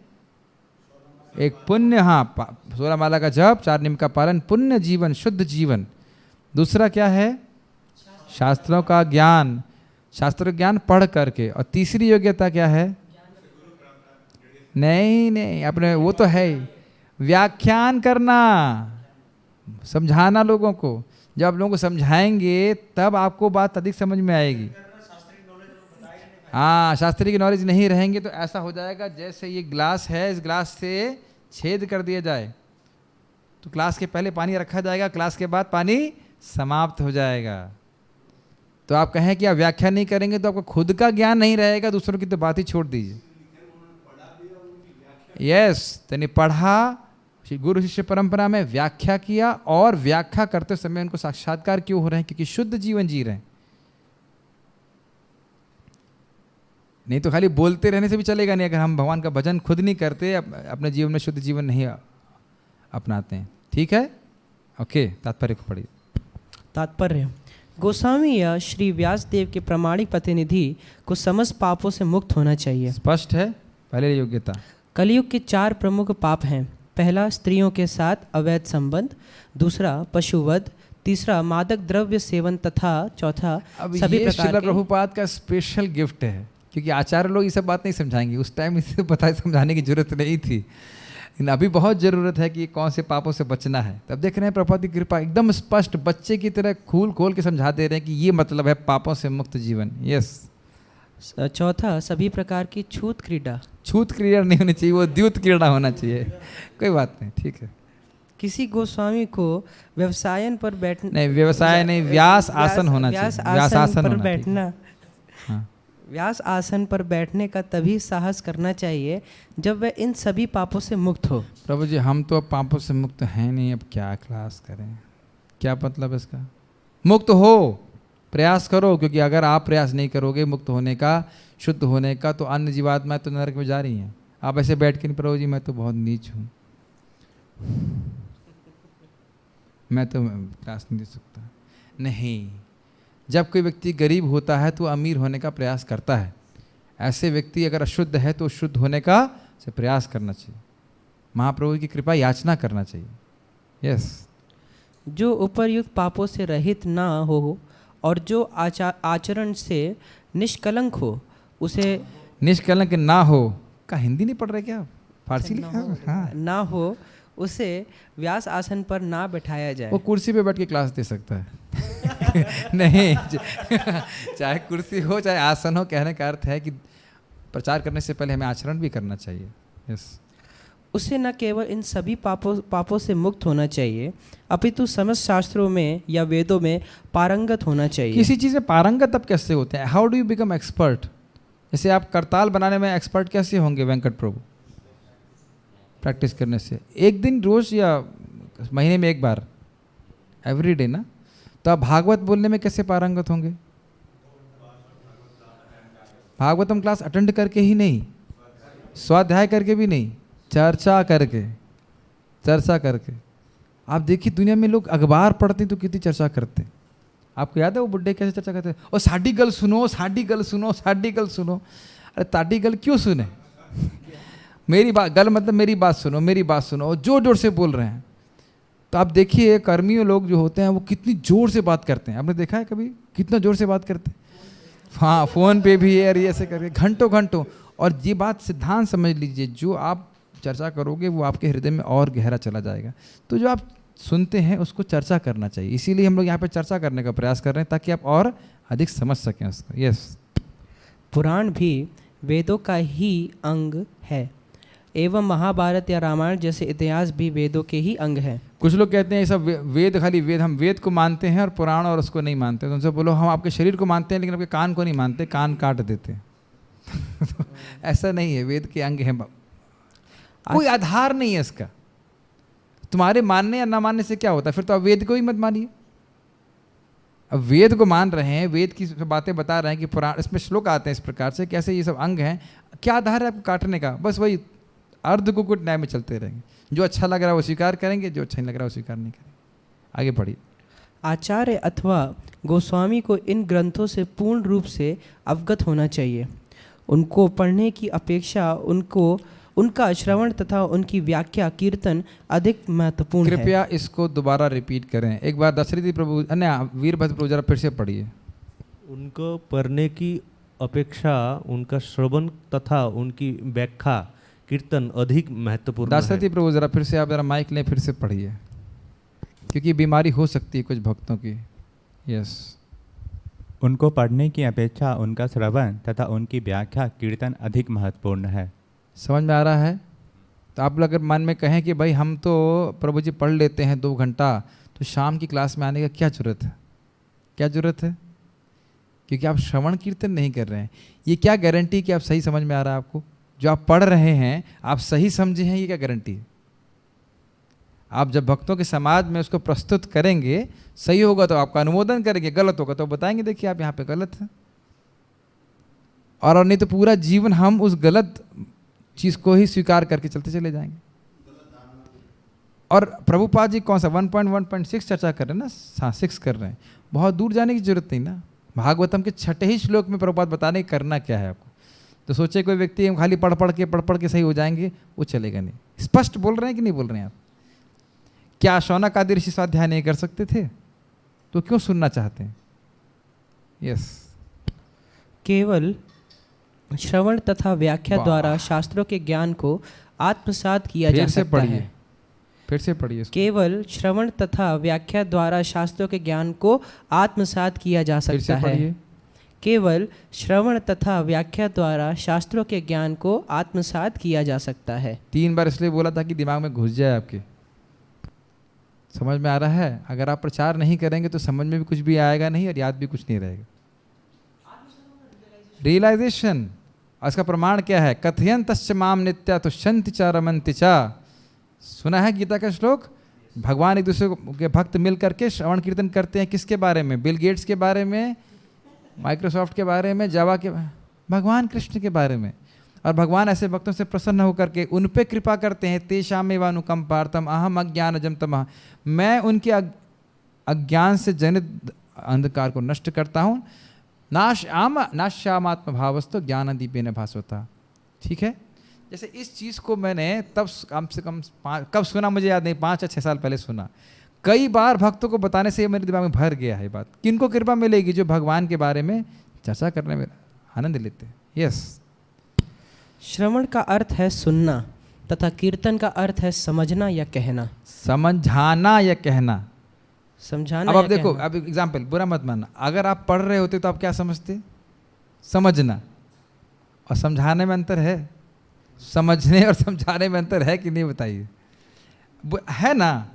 एक पुण्य, हाँ, 16 माला का जप, 4 नियम का पालन, पुण्य जीवन, शुद्ध जीवन। दूसरा क्या है? शास्त्रों का ज्ञान, शास्त्र ज्ञान पढ़ करके। और तीसरी योग्यता क्या है? नहीं, अपने वो तो है ही, व्याख्यान करना, समझाना लोगों को। जब आप लोगों को समझाएंगे तब आपको बात अधिक समझ में आएगी। हाँ, शास्त्री की नॉलेज नहीं रहेंगे तो ऐसा हो जाएगा जैसे ये ग्लास है, इस ग्लास से छेद कर दिया जाए तो क्लास के पहले पानी रखा जाएगा, क्लास के बाद पानी समाप्त हो जाएगा। तो आप कहें कि आप व्याख्या नहीं करेंगे तो आपको खुद का ज्ञान नहीं रहेगा, दूसरों की तो बात ही छोड़ दीजिए। यस, यानी पढ़ा, गुरु शिष्य परंपरा में व्याख्या किया, और व्याख्या करते समय उनको साक्षात्कार क्यों हो रहे हैं? क्योंकि शुद्ध जीवन जी रहे हैं। नहीं तो खाली बोलते रहने से भी चलेगा नहीं, अगर हम भगवान का भजन खुद नहीं करते, अपने जीवन में शुद्ध जीवन नहीं अपनाते हैं। ठीक है, ओके, तात्पर्य को पढ़िए। तात्पर्य, गोस्वामी या श्री व्यासदेव के प्रामाणिक प्रतिनिधि को समस्त पापों से मुक्त होना चाहिए। स्पष्ट है। पहले योग्यता, कलयुग के 4 प्रमुख पाप हैं। पहला, स्त्रियों के साथ अवैध संबंध, दूसरा पशुवध, तीसरा मादक द्रव्य सेवन, तथा चौथा अब सभी ये प्रकार श्रील के। प्रभुपाद का स्पेशल गिफ्ट है, क्योंकि आचार्य लोग ये सब बात नहीं समझाएंगे, उस टाइम इसे पता समझाने की जरूरत नहीं थी, लेकिन अभी बहुत ज़रूरत है कि कौन से पापों से बचना है। तब देख रहे हैं प्रभुपाद की कृपा एकदम स्पष्ट, बच्चे की तरह खोल के समझा दे रहे हैं कि ये मतलब है पापों से मुक्त जीवन। यस। चौथा, सभी प्रकार की छूत क्रीड़ा। छूत क्रीड़ा नहीं होनी चाहिए, वो द्यूत क्रीड़ा होना चाहिए। कोई बात नहीं, ठीक है। किसी गोस्वामी को व्यवसायन पर बैठना नहीं, व्यवसाय नहीं, व्यास आसन होना चाहिए। व्यास आसन पर होना बैठना, हाँ। व्यास आसन पर बैठने का तभी साहस करना चाहिए जब वह इन सभी पापों से मुक्त हो। प्रभु जी, हम तो अब पापों से मुक्त हैं नहीं, अब क्या क्लास करें? क्या मतलब इसका? मुक्त हो, प्रयास करो, क्योंकि अगर आप प्रयास नहीं करोगे मुक्त होने का, शुद्ध होने का, तो अन्य जीवात्माएं तो नरक में जा रही हैं। आप ऐसे बैठ के नहीं, प्रभु जी मैं तो बहुत नीच हूँ, मैं तो क्लास नहीं दे सकता। नहीं, जब कोई व्यक्ति गरीब होता है तो अमीर होने का प्रयास करता है। ऐसे व्यक्ति अगर अशुद्ध है तो शुद्ध होने का से प्रयास करना चाहिए, महाप्रभु की कृपा याचना करना चाहिए। यस। जो उपर्युक्त पापों से रहित ना हो और जो आचरण से निष्कलंक हो, उसे निष्कलंक ना हो का हिंदी नहीं पढ़ रहे क्या? फारसी लिखा है? हाँ। ना हो उसे व्यास आसन पर ना बैठाया जाए। वो कुर्सी पे बैठ के क्लास दे सकता है। नहीं, चाहे कुर्सी हो चाहे आसन हो, कहने का अर्थ है कि प्रचार करने से पहले हमें आचरण भी करना चाहिए। यस। उसे न केवल इन सभी पापों से मुक्त होना चाहिए, अपितु समस्त शास्त्रों में या वेदों में पारंगत होना चाहिए। किसी चीज़ में पारंगत अब कैसे होते हैं? How do you become expert? जैसे आप करताल बनाने में एक्सपर्ट कैसे होंगे वेंकट प्रभु? प्रैक्टिस करने से, एक दिन रोज या महीने में एक बार, एवरी डे ना। तो आप भागवत बोलने में कैसे पारंगत होंगे? भागवतम क्लास अटेंड करके ही नहीं, स्वाध्याय करके भी नहीं, चर्चा करके, चर्चा करके। आप देखिए दुनिया में लोग अखबार पढ़ते हैं तो कितनी चर्चा करते हैं। आपको याद है वो बुड्ढे कैसे चर्चा करते हैं, और साडी गल सुनो, साडी गल सुनो, साडी गल सुनो। अरे ताटी गल क्यों सुने? मेरी बात गल मतलब मेरी बात सुनो, मेरी बात सुनो, और जोर जोर से बोल रहे हैं। तो आप देखिए कर्मियों लोग जो होते हैं वो कितनी जोर से बात करते हैं। आपने देखा है कभी कितना जोर से बात करते हैं? हाँ, फ़ोन पे भी है, ऐसे करके घंटों घंटों। और ये बात सिद्धांत समझ लीजिए, जो आप चर्चा करोगे वो आपके हृदय में और गहरा चला जाएगा। तो जो आप सुनते हैं उसको चर्चा करना चाहिए। इसीलिए हम लोग यहाँ पे चर्चा करने का प्रयास कर रहे हैं ताकि आप और अधिक समझ सकें उसको। यस, पुराण भी वेदों का ही अंग है एवं महाभारत या रामायण जैसे इतिहास भी वेदों के ही अंग हैं। कुछ लोग कहते हैं ये सब वेद खाली वेद, हम वेद को मानते हैं और पुराण और उसको नहीं मानते। तो उनसे बोलो हम आपके शरीर को मानते हैं लेकिन आपके कान को नहीं मानते, कान काट देते हैं। ऐसा नहीं है, वेद के अंग हैं, कोई आधार नहीं है इसका। तुम्हारे मानने या ना मानने से क्या होता है? फिर तो आप वेद को ही मत मानिए। अब वेद को मान रहे हैं, वेद की बातें बता रहे हैं कि पुराण, इसमें श्लोक आते हैं इस प्रकार से, कैसे ये सब अंग हैं, क्या आधार है आपको काटने का? बस वही अर्ध कुकुट न्याय में चलते रहेंगे। जो अच्छा लग रहा है वो स्वीकार करेंगे, जो अच्छा नहीं लग रहा है वो स्वीकार नहीं करेंगे। आगे बढ़िए। आचार्य अथवा गोस्वामी को इन ग्रंथों से पूर्ण रूप से अवगत होना चाहिए। उनको पढ़ने की अपेक्षा उनका श्रवण तथा उनकी व्याख्या कीर्तन अधिक महत्वपूर्ण है। कृपया इसको दोबारा रिपीट करें एक बार। दशरथी प्रभु, वीरभद्र प्रभु, जरा फिर से पढ़िए। उनको पढ़ने की अपेक्षा उनका श्रवण तथा उनकी व्याख्या कीर्तन अधिक महत्वपूर्ण है। दशरथी प्रभु जरा फिर से, आप जरा माइक लें, फिर से पढ़िए, क्योंकि बीमारी हो सकती है कुछ भक्तों की। यस, उनको पढ़ने की अपेक्षा उनका श्रवण तथा उनकी व्याख्या कीर्तन अधिक महत्वपूर्ण है। समझ में आ रहा है? तो आप लोग अगर मन में कहें कि भाई हम तो प्रभु जी पढ़ लेते हैं 2 घंटा, तो शाम की क्लास में आने का क्या जरूरत है? क्या जरूरत है? क्योंकि आप श्रवण कीर्तन नहीं कर रहे हैं। ये क्या गारंटी कि आप सही समझ में आ रहा है आपको? जो आप पढ़ रहे हैं आप सही समझे हैं, ये क्या गारंटी है? आप जब भक्तों के समाज में उसको प्रस्तुत करेंगे, सही होगा तो आपका अनुमोदन करेंगे, गलत होगा तो बताएंगे देखिए आप यहाँ पे गलत है। और नहीं तो पूरा जीवन हम उस गलत चीज़ को ही स्वीकार करके चलते चले जाएंगे। और प्रभुपाद जी कौन सा 1.1.6 चर्चा कर रहे हैं ना? हाँ, 6 कर रहे हैं। बहुत दूर जाने की जरूरत नहीं ना। भागवतम के 6ठे ही श्लोक में प्रभुपाद बताने करना क्या है आपको। तो सोचे कोई व्यक्ति हम खाली पढ़ पढ़ के सही हो जाएंगे, वो चलेगा नहीं। स्पष्ट बोल रहे हैं कि नहीं बोल रहे हैं आप? क्या शौनक आदि ऋषि स्वाध्याय नहीं कर सकते थे? तो क्यों सुनना चाहते हैं? यस, केवल श्रवण तथा व्याख्या द्वारा शास्त्रों के ज्ञान को आत्मसात किया जा सकता है। फिर से पढ़िए इसको। केवल श्रवण तथा व्याख्या द्वारा शास्त्रों के ज्ञान को आत्मसात किया जा फिर से सकता है। पढ़िए। केवल श्रवण तथा व्याख्या द्वारा शास्त्रों के ज्ञान को आत्मसात किया जा सकता है। 3 बार इसलिए बोला था कि दिमाग में घुस जाए आपके। समझ में आ रहा है? अगर आप प्रचार नहीं करेंगे तो समझ में भी कुछ भी आएगा नहीं और याद भी कुछ नहीं रहेगा। रियलाइजेशन, इसका प्रमाण क्या है? कथयन्तश्च माम नित्या तुष्यन्ति च रमन्ति च। सुना है गीता का श्लोक? भगवान एक दूसरे के भक्त मिल करके श्रवण कीर्तन करते हैं। किसके बारे में? बिल गेट्स के बारे में, माइक्रोसॉफ्ट के बारे में, जावा के, भगवान कृष्ण के बारे में। और भगवान ऐसे भक्तों से प्रसन्न होकर के उन पे कृपा करते हैं। तेषामेव अनुकंपार्थम अहम अज्ञानजं तमः, मैं उनके अज्ञान से जनित अंधकार को नष्ट करता हूँ। नाश्यामात्म भावस्तु ज्ञान दीपेन भास्वता। ठीक है, जैसे इस चीज़ को मैंने तब कम से कम कब सुना मुझे याद नहीं, 5 या 6 साल पहले सुना। कई बार भक्तों को बताने से मेरे दिमाग में भर गया है बात। किनको कृपा मिलेगी? जो भगवान के बारे में चर्चा करने में आनंद लेते हैं। यस, श्रवण का अर्थ है सुनना तथा कीर्तन का अर्थ है समझना या कहना। समझाना या कहना, समझाना। अब आप देखो, अब एग्जाम्पल, बुरा मत मानना। अगर आप पढ़ रहे होते तो आप क्या समझते? समझना। और समझाने में अंतर है? समझने और समझाने में अंतर है कि नहीं बताइए? है ना?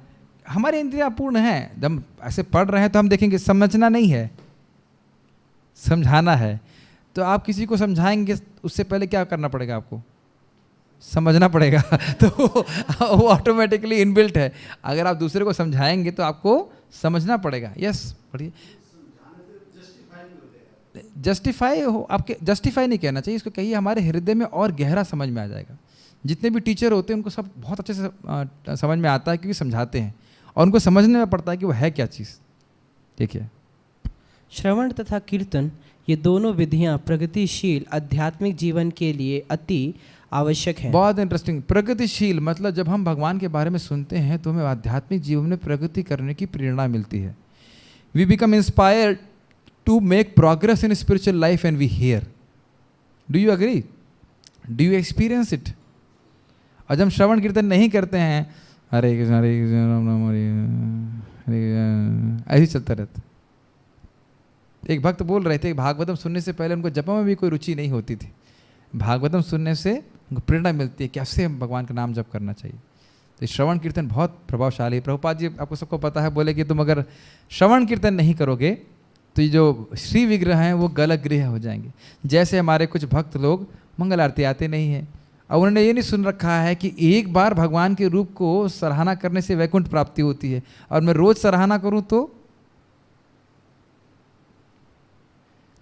हमारी इंद्रियां पूर्ण हैं। जब ऐसे पढ़ रहे हैं तो हम देखेंगे समझना नहीं है, समझाना है। तो आप किसी को समझाएंगे उससे पहले क्या करना पड़ेगा? आपको समझना पड़ेगा। तो वो ऑटोमेटिकली इनबिल्ट है। अगर आप दूसरे को समझाएंगे तो आपको समझना पड़ेगा। यस, पढ़िए। जस्टिफाई हो, आपके जस्टिफाई नहीं कहना चाहिए इसको, कहिए हमारे हृदय में और गहरा समझ में आ जाएगा। जितने भी टीचर होते हैं उनको सब बहुत अच्छे से समझ में आता है क्योंकि समझाते हैं और उनको समझने में पड़ता है कि वो है क्या चीज़। ठीक है। श्रवण तथा कीर्तन ये दोनों विधियां प्रगतिशील आध्यात्मिक जीवन के लिए अति आवश्यक है। बहुत इंटरेस्टिंग। प्रगतिशील मतलब जब हम भगवान के बारे में सुनते हैं तो हमें आध्यात्मिक जीवन में प्रगति करने की प्रेरणा मिलती है। We become inspired to make progress in spiritual life and we hear. Do you agree? Do you experience it? और जब हम श्रवण कीर्तन नहीं करते हैं, हरे कृष्ण राम राम हरे ऐसे चलता रहता। एक भक्त बोल रहे थे भागवतम सुनने से पहले उनको जप में भी कोई रुचि नहीं होती थी। भागवतम सुनने से उनको प्रेरणा मिलती है कैसे हम भगवान का नाम जप करना चाहिए। तो श्रवण कीर्तन बहुत प्रभावशाली है। प्रभुपाद जी आपको सबको पता है, बोले कि तुम अगर श्रवण कीर्तन नहीं करोगे तो ये जो श्री विग्रह हैं वो गलगृह हो जाएंगे। जैसे हमारे कुछ भक्त लोग मंगल आरती आते नहीं हैं और उन्होंने ये नहीं सुन रखा है कि एक बार भगवान के रूप को सराहना करने से वैकुंठ प्राप्ति होती है, और मैं रोज सराहना करूं तो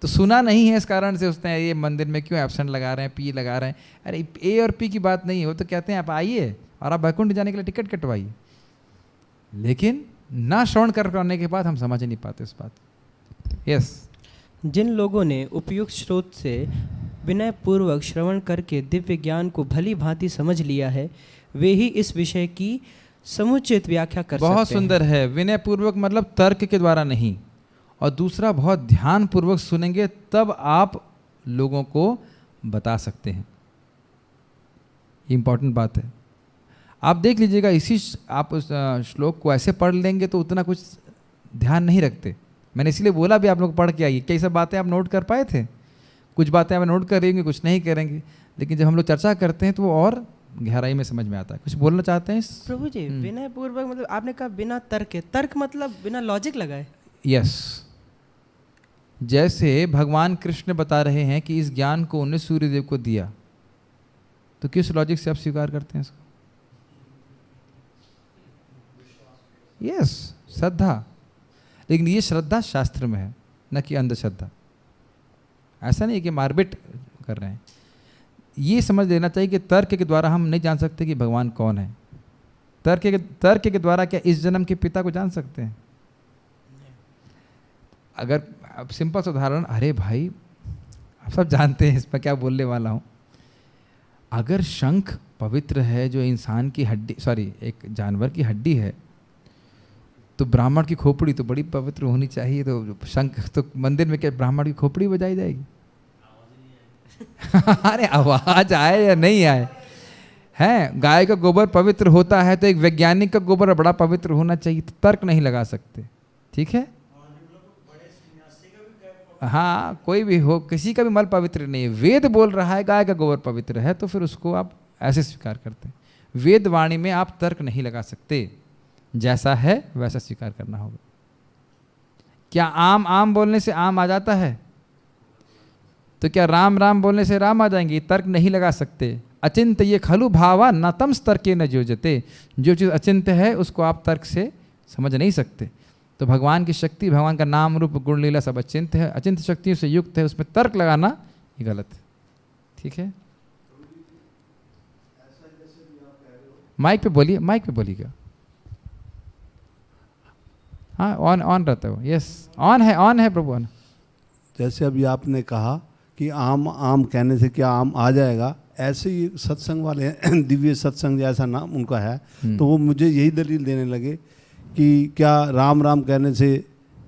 सुना नहीं है। इस कारण से सोचते हैं ये मंदिर में क्यों एब्सेंट लगा रहे हैं, पी लगा रहे हैं। अरे ए और पी की बात नहीं है, वो तो कहते हैं आप आइए और आप वैकुंठ जाने के लिए टिकट कटवाइए। लेकिन ना श्रवण करने के बाद हम समझ ही नहीं पाते इस बात। यस। जिन लोगों ने उपयुक्त स्रोत से विनय पूर्वक श्रवण करके दिव्य ज्ञान को भली भांति समझ लिया है, वे ही इस विषय की समुचित व्याख्या कर सकते हैं। बहुत सुंदर है। विनय पूर्वक मतलब तर्क के द्वारा नहीं, और दूसरा बहुत ध्यान पूर्वक सुनेंगे तब आप लोगों को बता सकते हैं। इंपॉर्टेंट बात है। आप देख लीजिएगा, इसी आप उस श्लोक को ऐसे पढ़ लेंगे तो उतना कुछ ध्यान नहीं रखते। मैंने इसलिए बोला भी आप लोग पढ़ के आइए। कई सब बातें आप नोट कर पाए थे, कुछ बातें आप नोट करेंगे, कुछ नहीं करेंगे, लेकिन जब हम लोग चर्चा करते हैं तो वो और गहराई में समझ में आता है। कुछ बोलना चाहते हैं प्रभु जी? विनय पूर्वक मतलब आपने कहा बिना तर्क के, तर्क मतलब बिना लॉजिक लगाए। यस। जैसे भगवान कृष्ण बता रहे हैं कि इस ज्ञान को उन्होंने सूर्यदेव को दिया, तो किस लॉजिक से आप स्वीकार करते हैं इसको? यस, श्रद्धा। लेकिन ये श्रद्धा शास्त्र में है, न कि अंधश्रद्धा। ऐसा नहीं कि मारबीट कर रहे हैं। ये समझ लेना चाहिए कि तर्क के द्वारा हम नहीं जान सकते कि भगवान कौन है। तर्क के द्वारा क्या इस जन्म के पिता को जान सकते हैं? अगर अब सिंपल सा उदाहरण, अरे भाई आप सब जानते हैं इस पर क्या बोलने वाला हूँ। अगर शंख पवित्र है जो इंसान की हड्डी, सॉरी एक जानवर की हड्डी है, तो ब्राह्मण की खोपड़ी तो बड़ी पवित्र होनी चाहिए। तो शंख तो मंदिर में क्या ब्राह्मण की खोपड़ी बजाई जाएगी? अरे आवाज आए या नहीं आए है। गाय का गोबर पवित्र होता है तो एक वैज्ञानिक का गोबर बड़ा पवित्र होना चाहिए। तो तर्क नहीं लगा सकते। ठीक है। हाँ, कोई भी हो, किसी का भी मल पवित्र नहीं है। वेद बोल रहा है गाय का गोबर पवित्र है, तो फिर उसको आप ऐसे स्वीकार करते हैं। वेद वाणी में आप तर्क नहीं लगा सकते, जैसा है वैसा स्वीकार करना होगा। क्या आम आम बोलने से आम आ जाता है? तो क्या राम राम बोलने से राम आ जाएंगे? तर्क नहीं लगा सकते। अचिंत्य ये खलु भावा न तम स्तर के न योजते। जो चीज़ अचिंत्य है उसको आप तर्क से समझ नहीं सकते। तो भगवान की शक्ति, भगवान का नाम रूप गुण लीला सब अचिंत्य है, अचिंत्य शक्तियों से युक्त है। उसमें तर्क लगाना ये गलत है। ठीक है। माइक पे बोलिए, माइक पे बोलिएगा। हाँ, ऑन रहता है वो। यस, ऑन है प्रभु, ऑन। जैसे अभी आपने कहा कि आम आम कहने से क्या आम आ जाएगा, ऐसे ही सत्संग वाले हैं, दिव्य सत्संग जैसा नाम उनका है, तो वो मुझे यही दलील देने लगे कि क्या राम राम कहने से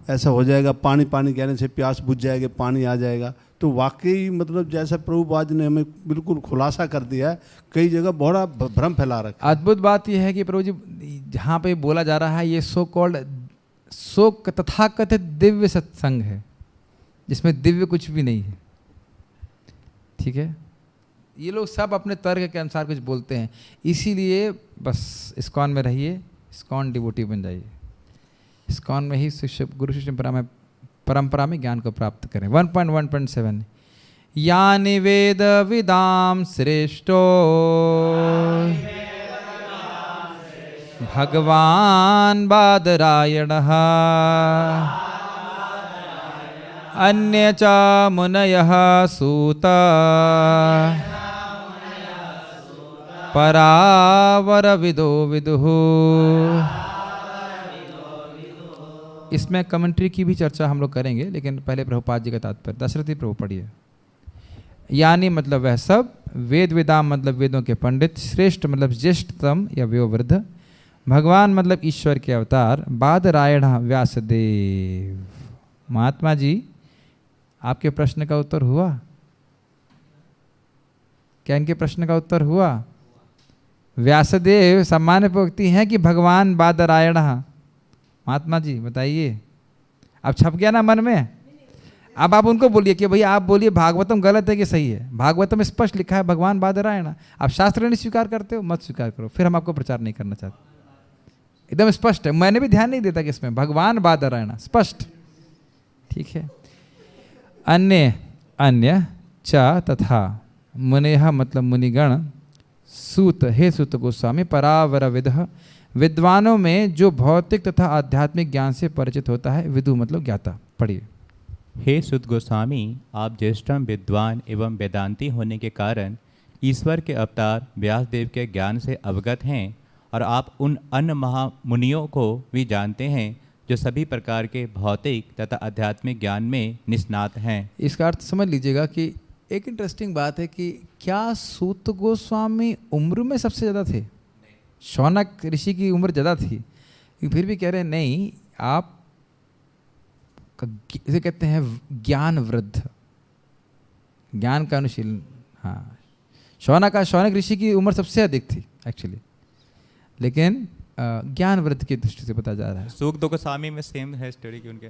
ऐसा हो जाएगा, पानी पानी कहने से प्यास बुझ जाएगी, पानी आ जाएगा। तो वाकई मतलब जैसा प्रभुपाद ने हमें बिल्कुल खुलासा कर दिया है, कई जगह बड़ा भ्रम फैला रखा है। अद्भुत बात यह है कि प्रभु जी जहाँ पे बोला जा रहा है ये सो तथाकथित दिव्य सत्संग है, जिसमें दिव्य कुछ भी नहीं है। ठीक है। ये लोग सब अपने तर्क के अनुसार कुछ बोलते हैं, इसीलिए बस इस्कॉन में रहिए, इस्कॉन डिवोटी बन जाइए। इस्कॉन में ही शिष्य गुरु शिष्य परंपरा में ज्ञान को प्राप्त करें। 1.1.7 यानि वेद विदाम श्रेष्ठो भगवान बादरायणः अन्य च मुनयः सूता परावरविदो विदुः। इसमें कमेंट्री की भी चर्चा हम लोग करेंगे, लेकिन पहले प्रभुपाद जी का तात्पर्य। दशरथी प्रभु पढ़िए। यानी मतलब वह सब, वेद विदाम मतलब वेदों के पंडित, श्रेष्ठ मतलब ज्येष्ठतम या वयोवृद्ध, भगवान मतलब ईश्वर के अवतार, बादरायण व्यासदेव। महात्मा जी, आपके प्रश्न का उत्तर हुआ क्या? इनके प्रश्न का उत्तर हुआ? व्यासदेव सामान्य प्रोक्ति हैं कि भगवान बादरायण। महात्मा जी बताइए। अब छप गया ना मन में? अब आप उनको बोलिए कि भैया आप बोलिए भागवतम गलत है कि सही है? भागवतम में स्पष्ट लिखा है भगवान बादरायण। आप शास्त्र नहीं स्वीकार करते हो, मत स्वीकार करो, फिर हम आपको प्रचार नहीं करना चाहते। एकदम स्पष्ट है, मैंने भी ध्यान नहीं देता कि इसमें भगवान बादरायण स्पष्ट, ठीक है। अन्य अन्य च तथा मुनेह मतलब मुनिगण, सूत हे सूत गोस्वामी, परावर विदः विद्वानों में जो भौतिक तथा आध्यात्मिक ज्ञान से परिचित होता है, विदु मतलब ज्ञाता। पढ़िए। हे सुत गोस्वामी, आप ज्येष्ठम विद्वान एवं वेदांती होने के कारण ईश्वर के अवतार व्यासदेव के ज्ञान से अवगत हैं, और आप उन अन्य महामुनियों को भी जानते हैं जो सभी प्रकार के भौतिक तथा आध्यात्मिक ज्ञान में निष्णात हैं। इसका अर्थ समझ लीजिएगा कि एक इंटरेस्टिंग बात है कि क्या सूत गोस्वामी उम्र में सबसे ज़्यादा थे? शौनक ऋषि की उम्र ज़्यादा थी, फिर भी कह रहे हैं नहीं, आप इसे कहते हैं ज्ञान वृद्ध, ज्ञान का अनुशीलन। हाँ, शौनक ऋषि की उम्र सबसे अधिक थी एक्चुअली, लेकिन ज्ञान वृद्ध की दृष्टि से पता जा रहा है। सूक्त गोस्वामी में सेम है स्टोरी की उनके।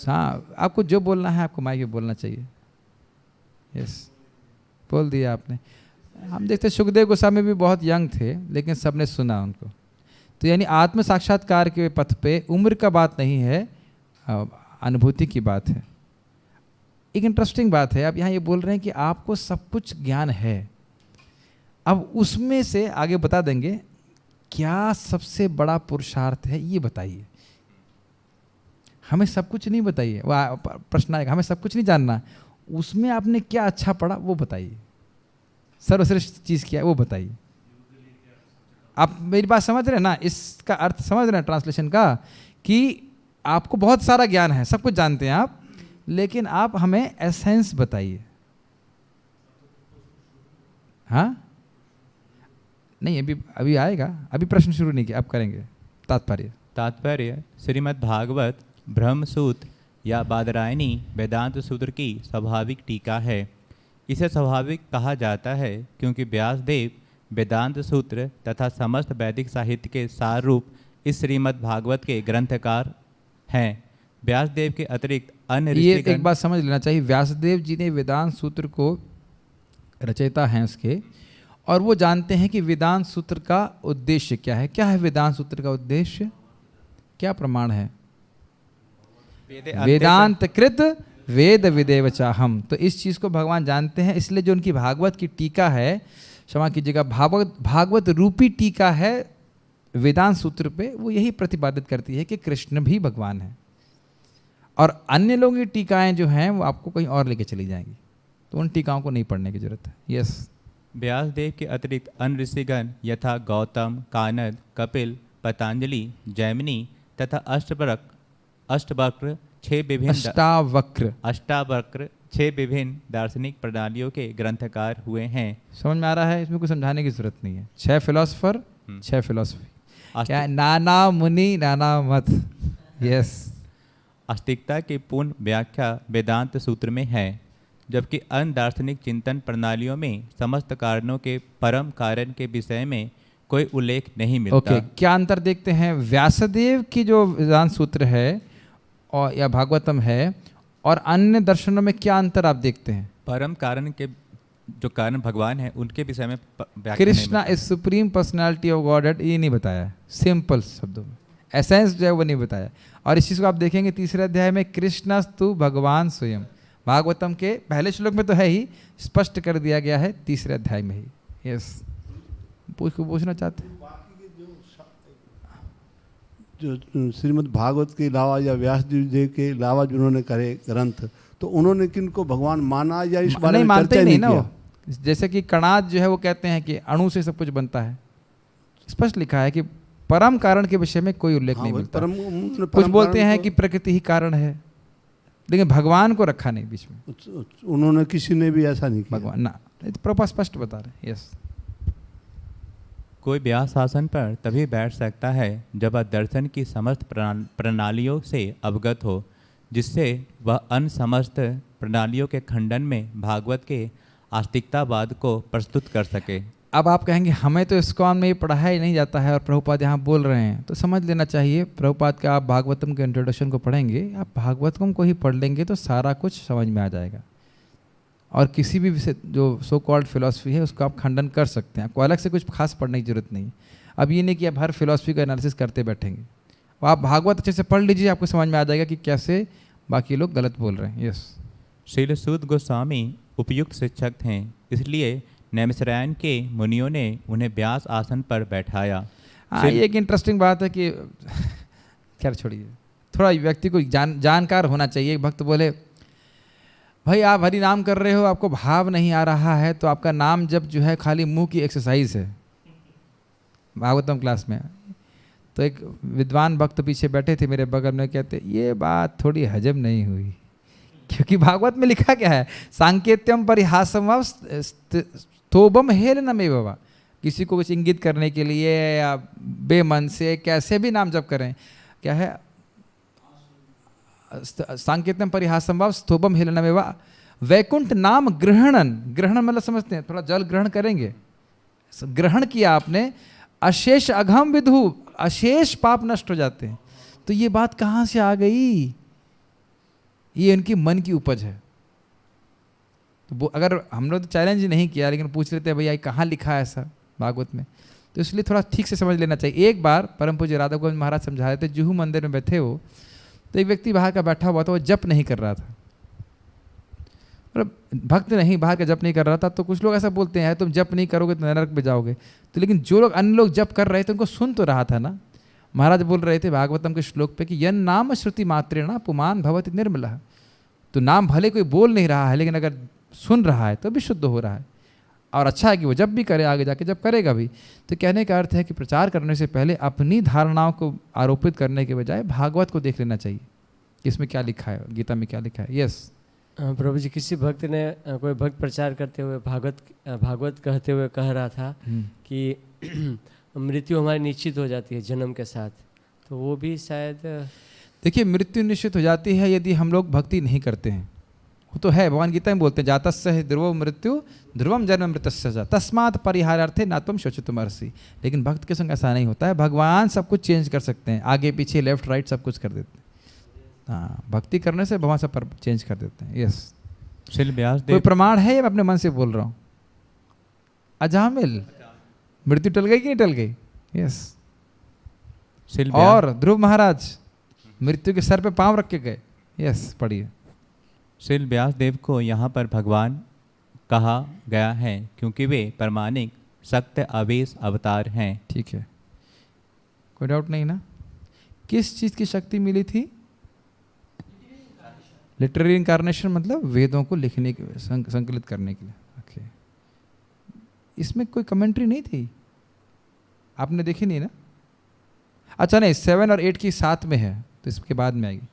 हाँ, आपको जो बोलना है आपको माइक में बोलना चाहिए। यस, बोल दिया आपने। हम देखते सुखदेव गोस्वामी भी बहुत यंग थे, लेकिन सबने सुना उनको। तो यानी आत्म साक्षात्कार के पथ पे उम्र का बात नहीं है, अनुभूति की बात है। एक इंटरेस्टिंग बात है, अब यहाँ ये बोल रहे हैं कि आपको सब कुछ ज्ञान है। अब उसमें से आगे बता देंगे क्या सबसे बड़ा पुरुषार्थ है, ये बताइए। हमें सब कुछ नहीं बताइए, वह प्रश्न आएगा, हमें सब कुछ नहीं जानना, उसमें आपने क्या अच्छा पढ़ा वो बताइए, सर्वश्रेष्ठ चीज़ क्या है वो बताइए। आप मेरी बात समझ रहे हैं ना? इसका अर्थ समझ रहे हैं ट्रांसलेशन का, कि आपको बहुत सारा ज्ञान है, सब कुछ जानते हैं आप, लेकिन आप हमें एसेंस बताइए। हाँ नहीं, अभी आएगा, अभी प्रश्न शुरू नहीं किया, अब करेंगे। तात्पर्य श्रीमद् भागवत ब्रह्म सूत्र या बादरायणी वेदांत सूत्र की स्वाभाविक टीका है। इसे स्वाभाविक कहा जाता है क्योंकि व्यासदेव वेदांत सूत्र तथा समस्त वैदिक साहित्य के सार रूप इस श्रीमद् भागवत के ग्रंथकार हैं। व्यासदेव के अतिरिक्त अन्य ये एक बात समझ लेना चाहिए, व्यासदेव जी ने वेदांत सूत्र को रचयिता हैं उसके, और वो जानते हैं कि वेदांत सूत्र का उद्देश्य क्या है। क्या है वेदांत सूत्र का उद्देश्य? क्या प्रमाण है? वेदांत कृत वेद विदेव चाहम। तो इस चीज़ को भगवान जानते हैं, इसलिए जो उनकी भागवत की टीका है, क्षमा कीजिएगा, भागवत रूपी टीका है वेदांत सूत्र पे, वो यही प्रतिपादित करती है कि कृष्ण भी भगवान है। और अन्य लोगों की टीकाएं जो हैं वो आपको कहीं और लेके चली जाएंगी, तो उन टीकाओं को नहीं पढ़ने की जरूरत है। यस। व्यासदेव के अतिरिक्त अन्य ऋषिगण यथा गौतम, कानद, कपिल, पतंजलि, जैमिनी तथा अष्टवक्र छह विभिन्न दार्शनिक प्रणालियों के ग्रंथकार हुए हैं। समझ में आ रहा है? इसमें कुछ समझाने की जरूरत नहीं है। 6 फिलोसफर, 6 फिलोसफी, क्या नाना मुनि नाना मत। यस। आस्तिकता की पूर्ण व्याख्या वेदांत सूत्र में है, जबकि अन्य दार्शनिक चिंतन प्रणालियों में समस्त कारणों के परम कारण के विषय में कोई उल्लेख नहीं मिलता। ओके, क्या अंतर देखते हैं? व्यासदेव की जो वेदांत सूत्र है और या भागवतम है, और अन्य दर्शनों में क्या अंतर आप देखते हैं? परम कारण के जो कारण भगवान है उनके विषय में Krishna is supreme personality of God, ये नहीं बताया है सिंपल शब्दों में। एसेंस जो है वो नहीं बताया। और इस चीज़ को आप देखेंगे तीसरे अध्याय में, कृष्णस्तु भगवान स्वयं, भागवतम के पहले श्लोक में तो है ही, स्पष्ट कर दिया गया है तीसरे अध्याय में ही। यस, पूछना चाहते हैं? जो श्रीमद् भागवत के अलावा या व्यास जी के अलावा जिन्होंने करे ग्रंथ, तो उन्होंने किनको भगवान माना या इस बारे नहीं में मानते चर्चा ही नहीं नहीं ना किया? वो। जैसे कि कणाद जो है वो कहते हैं कि अणु से सब कुछ बनता है, स्पष्ट लिखा है कि परम कारण के विषय में कोई उल्लेख हाँ, नहीं वही मिलता। उन्होंने कुछ परम बोलते कारण हैं को- कि प्रकृति ही कारण है, लेकिन भगवान को रखा नहीं बीच में। उन्होंने किसी ने भी ऐसा नहीं किया। भगवान ना, प्रभुपाद स्पष्ट बता रहे। यस, कोई व्यास आसन पर तभी बैठ सकता है जब वह दर्शन की समस्त प्रणालियों से अवगत हो, जिससे वह अन्य समस्त प्रणालियों के खंडन में भागवत के आस्तिकतावाद को प्रस्तुत कर सके। अब आप कहेंगे हमें तो इस्कॉन में ये पढ़ाया ही नहीं जाता है और प्रभुपाद यहाँ बोल रहे हैं, तो समझ लेना चाहिए प्रभुपाद का। आप भागवतम के इंट्रोडक्शन को पढ़ेंगे, आप भागवतम को ही पढ़ लेंगे तो सारा कुछ समझ में आ जाएगा, और किसी भी विषय जो सो कॉल्ड फिलॉसफी है उसको आप खंडन कर सकते हैं। आपको अलग से कुछ खास पढ़ने की जरूरत नहीं। अब ये नहीं कि आप हर फिलॉसफी का एनालिसिस करते बैठेंगे, तो आप भागवत अच्छे से पढ़ लीजिए, आपको समझ में आ जाएगा कि कैसे बाकी लोग गलत बोल रहे हैं। यस, श्रील सूत गोस्वामी उपयुक्त शिक्षक थे, इसलिए नैमिषारण्य के मुनियों ने उन्हें व्यास आसन पर बैठाया। हाँ, ये एक इंटरेस्टिंग बात है कि खैर छोड़िए, थोड़ा व्यक्ति को जानकार होना चाहिए। एक भक्त बोले, भाई आप हरि नाम कर रहे हो, आपको भाव नहीं आ रहा है, तो आपका नाम जब जो है खाली मुंह की एक्सरसाइज है। भागवतम क्लास में तो एक विद्वान भक्त पीछे बैठे थे मेरे बगल में, कहते ये बात थोड़ी हजम नहीं हुई, क्योंकि भागवत में लिखा क्या है, सांकेत्यम परिहासम स्तोभम हेलनमेव वा। किसी को कुछ इंगित करने के लिए या बेमन से कैसे भी नाम जप करें, क्या है, सांकेत्यम परिहासम वा स्तोभम हेलनमेव वा। वैकुंठ नाम ग्रहणन, ग्रहण मतलब समझते हैं, थोड़ा जल ग्रहण करेंगे, ग्रहण किया आपने, अशेष अघम विधु, अशेष पाप नष्ट हो जाते हैं। तो ये बात कहाँ से आ गई? ये इनकी मन की उपज है। तो वो अगर हम लोग तो चैलेंज नहीं किया, लेकिन पूछ लेते हैं भैया कहाँ लिखा है ऐसा भागवत में, तो इसलिए थोड़ा ठीक से समझ लेना चाहिए। एक बार परम पूज्य राधा गोविंद महाराज समझा रहे थे, जुहू मंदिर में बैठे हो, तो एक व्यक्ति बाहर का बैठा हुआ था, वो जप नहीं कर रहा था, मतलब भक्त नहीं, बाहर का जप नहीं कर रहा था। तो कुछ लोग ऐसा बोलते हैं तुम जप नहीं करोगे तो नरक में जाओगे, तो लेकिन जो लोग अन्य लोग जप कर रहे थे उनको सुन तो रहा था ना। महाराज बोल रहे थे भागवतम के श्लोक पे कि यन नाम श्रुति मात्रेण पुमान भवति निर्मलः। तो नाम भले कोई बोल नहीं रहा है, लेकिन अगर सुन रहा है तो भी शुद्ध हो रहा है, और अच्छा है कि वो जब भी करे, आगे जाके जब करेगा भी। तो कहने का अर्थ है कि प्रचार करने से पहले अपनी धारणाओं को आरोपित करने के बजाय भागवत को देख लेना चाहिए, इसमें क्या लिखा है, गीता में क्या लिखा है। यस प्रभु जी, किसी भक्त ने कोई भक्त प्रचार करते हुए भागवत कहते हुए कह रहा था कि मृत्यु हमारी निश्चित हो जाती है जन्म के साथ, तो वो भी शायद देखिए, मृत्यु निश्चित हो जाती है यदि हम लोग भक्ति नहीं करते हैं, वो तो है, भगवान गीता में बोलते हैं जातस्य है ध्रुवो मृत्यु ध्रुवम जन्म मृतस्य च तस्मात् परिहारार्थे न त्वं शोचितुमर्हसि। लेकिन भक्त के संग ऐसा नहीं होता है, भगवान सब कुछ चेंज कर सकते हैं, आगे पीछे लेफ्ट राइट सब कुछ कर देते हैं। हाँ, भक्ति करने से भगवान सब पर चेंज कर देते हैं। यस, श्रील व्यास कोई देव प्रमाण है या मैं अपने मन से बोल रहा हूँ? अजामिल, मृत्यु टल गई कि नहीं टल गई? यस। श्रील व्यास और ध्रुव महाराज मृत्यु के सर पे पांव रख के गए। यस, पढ़िए। श्रील व्यास देव को यहाँ पर भगवान कहा गया है क्योंकि वे प्रामाणिक सत्य आवेश अवतार हैं। ठीक है, कोई डाउट नहीं ना? किस चीज़ की शक्ति मिली थी? लिटरेरी इनकारनेशन, मतलब वेदों को लिखने के, संकलित करने के लिए। ओके, इसमें कोई कमेंट्री नहीं थी, आपने देखी नहीं ना? अच्छा नहीं, 7 और 8 की साथ में है, तो इसके बाद में आएगी।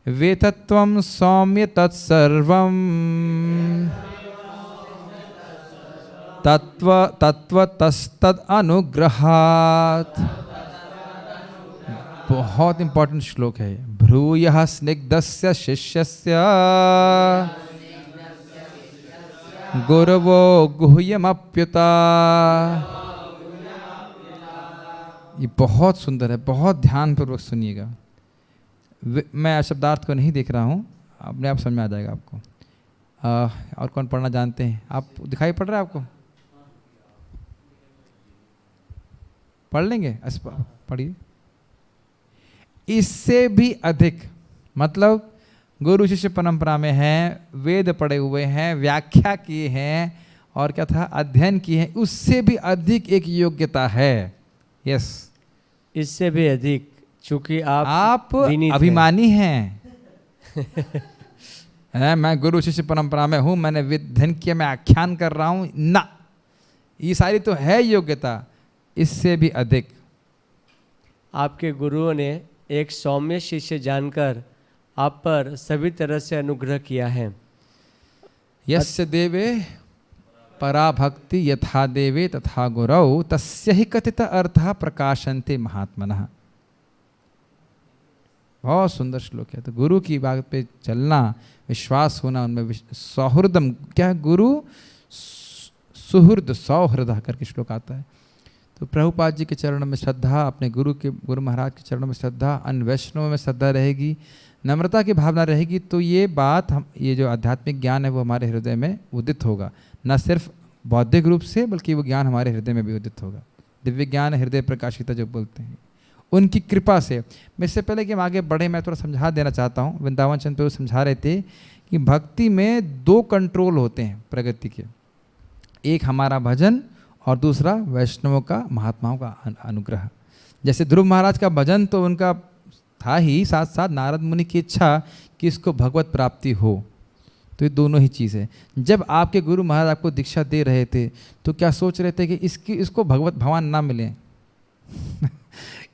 वेतत्वम सौम्य तत्सर्वम तत्व तस्तद अनुग्रहात्। बहुत इंपॉर्टेंट श्लोक है। भ्रूयः स्निग्धस्य शिष्यस्य गुरवो गुह्यमप्युता। ये बहुत सुंदर है, बहुत ध्यानपूर्वक सुनिएगा। मैं शब्दार्थ को नहीं देख रहा हूँ, अपने आप समझ में आ जाएगा आपको। और कौन पढ़ना जानते हैं? आप दिखाई पड़ रहा है आपको? पढ़ लेंगे? पढ़िए। इससे भी अधिक, मतलब गुरु शिष्य परंपरा में हैं, वेद पढ़े हुए हैं, व्याख्या किए हैं, और क्या था, अध्ययन किए हैं, उससे भी अधिक एक योग्यता है। यस, इससे भी अधिक चूंकि आप विनीत हैं। अभिमानी हैं। मैं गुरु शिष्य परंपरा में हूं, मैंने विध्यन किया, मैं आख्यान कर रहा हूं ना, ये सारी तो है योग्यता, इससे भी अधिक आपके गुरुओं ने एक सौम्य शिष्य जानकर आप पर सभी तरह से अनुग्रह किया है। यस्य देवे पराभक्ति यथा देवे तथा गुरौ तस्य ही कथित अर्थः प्रकाशन्ते महात्मनः। बहुत सुंदर श्लोक है। तो गुरु की बात पे चलना, विश्वास होना उनमें, सौहृदम क्या है, गुरु सुहृद सौहृद करके श्लोक आता है। तो प्रभुपाद जी के चरणों में श्रद्धा, अपने गुरु महाराज के चरणों में श्रद्धा, अन्य वैष्णवों में श्रद्धा रहेगी, नम्रता की भावना रहेगी, तो ये बात ये जो आध्यात्मिक ज्ञान है वो हमारे हृदय में उदित होगा। न सिर्फ बौद्धिक रूप से बल्कि वो ज्ञान हमारे हृदय में भी उदित होगा। दिव्य ज्ञान हृदय प्रकाशिता जो बोलते हैं, उनकी कृपा से। मैं इससे पहले कि हम आगे बढ़े, मैं थोड़ा समझा देना चाहता हूँ। वृंदावन चंद पे वो समझा रहे थे कि भक्ति में 2 कंट्रोल होते हैं प्रगति के, एक हमारा भजन और दूसरा वैष्णवों का, महात्माओं का अनुग्रह। जैसे ध्रुव महाराज का भजन तो उनका था ही, साथ साथ नारद मुनि की इच्छा कि इसको भगवत प्राप्ति हो, तो ये दोनों ही चीज़ है। जब आपके गुरु महाराज आपको दीक्षा दे रहे थे तो क्या सोच रहे थे कि इसको भगवत भगवान ना मिले?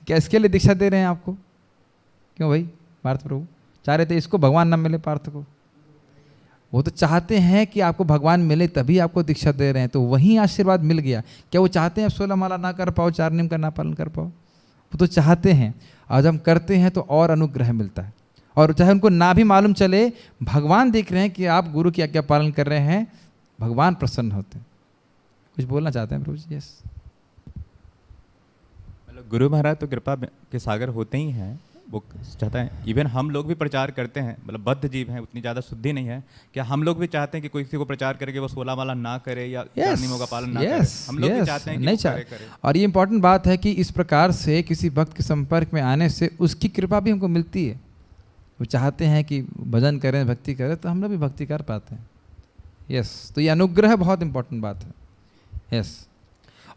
क्या इसके लिए दीक्षा दे रहे हैं आपको? क्यों भाई पार्थ प्रभु चाह रहे थे इसको भगवान ना मिले पार्थ को? वो तो चाहते हैं कि आपको भगवान मिले, तभी आपको दीक्षा दे रहे हैं, तो वहीं आशीर्वाद मिल गया। क्या वो चाहते हैं 16 माला ना कर पाओ, 4 नियम का ना पालन कर पाओ? वो तो चाहते हैं। आज हम करते हैं तो और अनुग्रह मिलता है। और चाहे उनको ना भी मालूम चले, भगवान देख रहे हैं कि आप गुरु की आज्ञा पालन कर रहे हैं, भगवान प्रसन्न होते हैं। कुछ बोलना चाहते हैं प्रभु जी? यस। मतलब गुरु महाराज तो कृपा के सागर होते ही हैं, वो चाहता है। इवन हम लोग भी प्रचार करते हैं, मतलब बद्ध जीव हैं, उतनी ज़्यादा शुद्धि नहीं है। क्या हम लोग भी चाहते हैं कि कोई किसी को प्रचार करके वो 16 माला ना करे या 4 नियमों का पालन ना करे? हम लोग भी चाहते हैं कि नहीं करे। और ये इंपॉर्टेंट बात है कि इस प्रकार से किसी भक्त के संपर्क में आने से उसकी कृपा भी हमको मिलती है। वो चाहते हैं कि भजन करें, भक्ति करें, तो हम लोग भी भक्ति कर पाते हैं। यस, तो ये अनुग्रह बहुत इंपॉर्टेंट बात है। यस,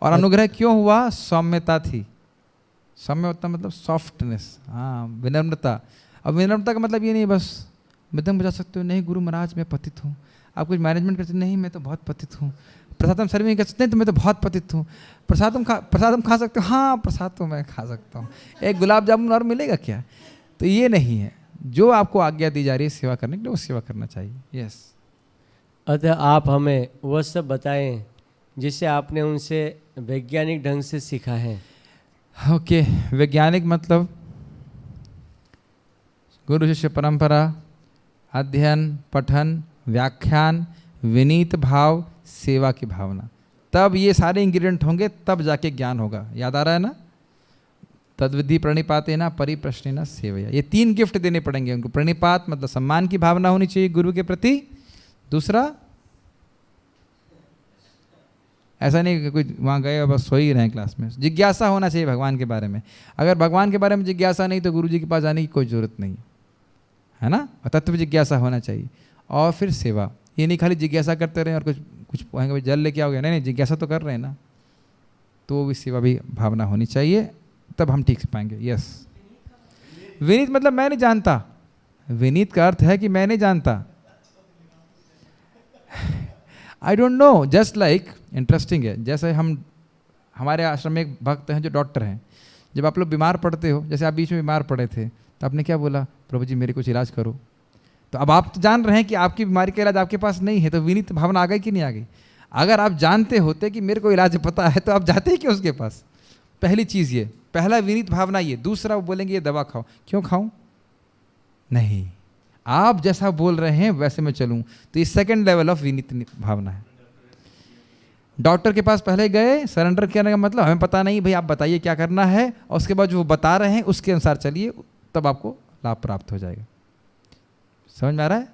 और अनुग्रह क्यों हुआ? सौम्यता थी। सौम्य होता मतलब सॉफ्टनेस, हाँ, विनम्रता। अब विनम्रता का मतलब ये नहीं बस मध्यम बजा सकते हो, नहीं गुरु महाराज मैं पतित हूँ। आप कुछ मैनेजमेंट करते, नहीं मैं तो बहुत पतित हूँ। प्रसादम सर्विंग कर सकते हैं, तो मैं तो बहुत पतित हूँ। प्रसादम खा सकते हो, हाँ प्रसाद तो मैं खा सकता हूँ, एक गुलाब जामुन और मिलेगा क्या? तो ये नहीं है। जो आपको आज्ञा दी जा रही है सेवा करने के लिए, वो सेवा करना चाहिए। यस। अतः आप हमें वह सब बताएं जिसे आपने उनसे वैज्ञानिक ढंग से सीखा है। ओके, वैज्ञानिक मतलब गुरु शिष्य परंपरा, अध्ययन, पठन, व्याख्यान, विनीत भाव, सेवा की भावना। तब ये सारे इंग्रेडिएंट होंगे, तब जाके ज्ञान होगा। याद आ रहा है ना? तद्विधि प्रणिपातेन परिप्रश्नेन सेवया। ये 3 गिफ्ट देने पड़ेंगे उनको। प्रणिपात मतलब सम्मान की भावना होनी चाहिए गुरु के प्रति। दूसरा, ऐसा नहीं कि कोई वहाँ गए और बस सो ही रहे क्लास में। जिज्ञासा होना चाहिए भगवान के बारे में। अगर भगवान के बारे में जिज्ञासा नहीं तो गुरु जी के पास जाने की कोई ज़रूरत नहीं है ना? तत्व जिज्ञासा होना चाहिए। और फिर सेवा, ये नहीं खाली जिज्ञासा करते रहे और कुछ कहेंगे भाई जल लेके आओगे, नहीं, जिज्ञासा तो कर रहे हैं ना, तो वो भी सेवा भी भावना होनी चाहिए, तब हम ठीक से पाएंगे। यस। विनीत मतलब मैं नहीं जानता। विनीत का अर्थ है कि मैं नहीं जानता। I don't know. Just like, interesting है, जैसे हमारे आश्रम में एक भक्त हैं जो डॉक्टर हैं। जब आप लोग बीमार पड़ते हो, जैसे आप बीच में बीमार पड़े थे, तो आपने क्या बोला? प्रभु जी मेरे कुछ इलाज करो। तो अब आप तो जान रहे हैं कि आपकी बीमारी का इलाज आपके पास नहीं है, तो विनीत भावना आ गई कि नहीं आ गई? अगर आप जानते होते कि मेरे को इलाज पता है, तो आप जाते ही क्यों उसके पास? पहली चीज़ ये, पहला विनीत भावना ये। दूसरा वो बोलेंगे ये दवा खाओ। क्यों खाऊं? नहीं, आप जैसा बोल रहे हैं वैसे मैं चलूं। तो ये सेकंड लेवल ऑफ विनीत भावना है। डॉक्टर के पास पहले गए, सरेंडर करने का मतलब हमें पता नहीं, भाई आप बताइए क्या करना है, और उसके बाद जो वो बता रहे हैं उसके अनुसार चलिए, तब आपको लाभ प्राप्त हो जाएगा। समझ में आ रहा है?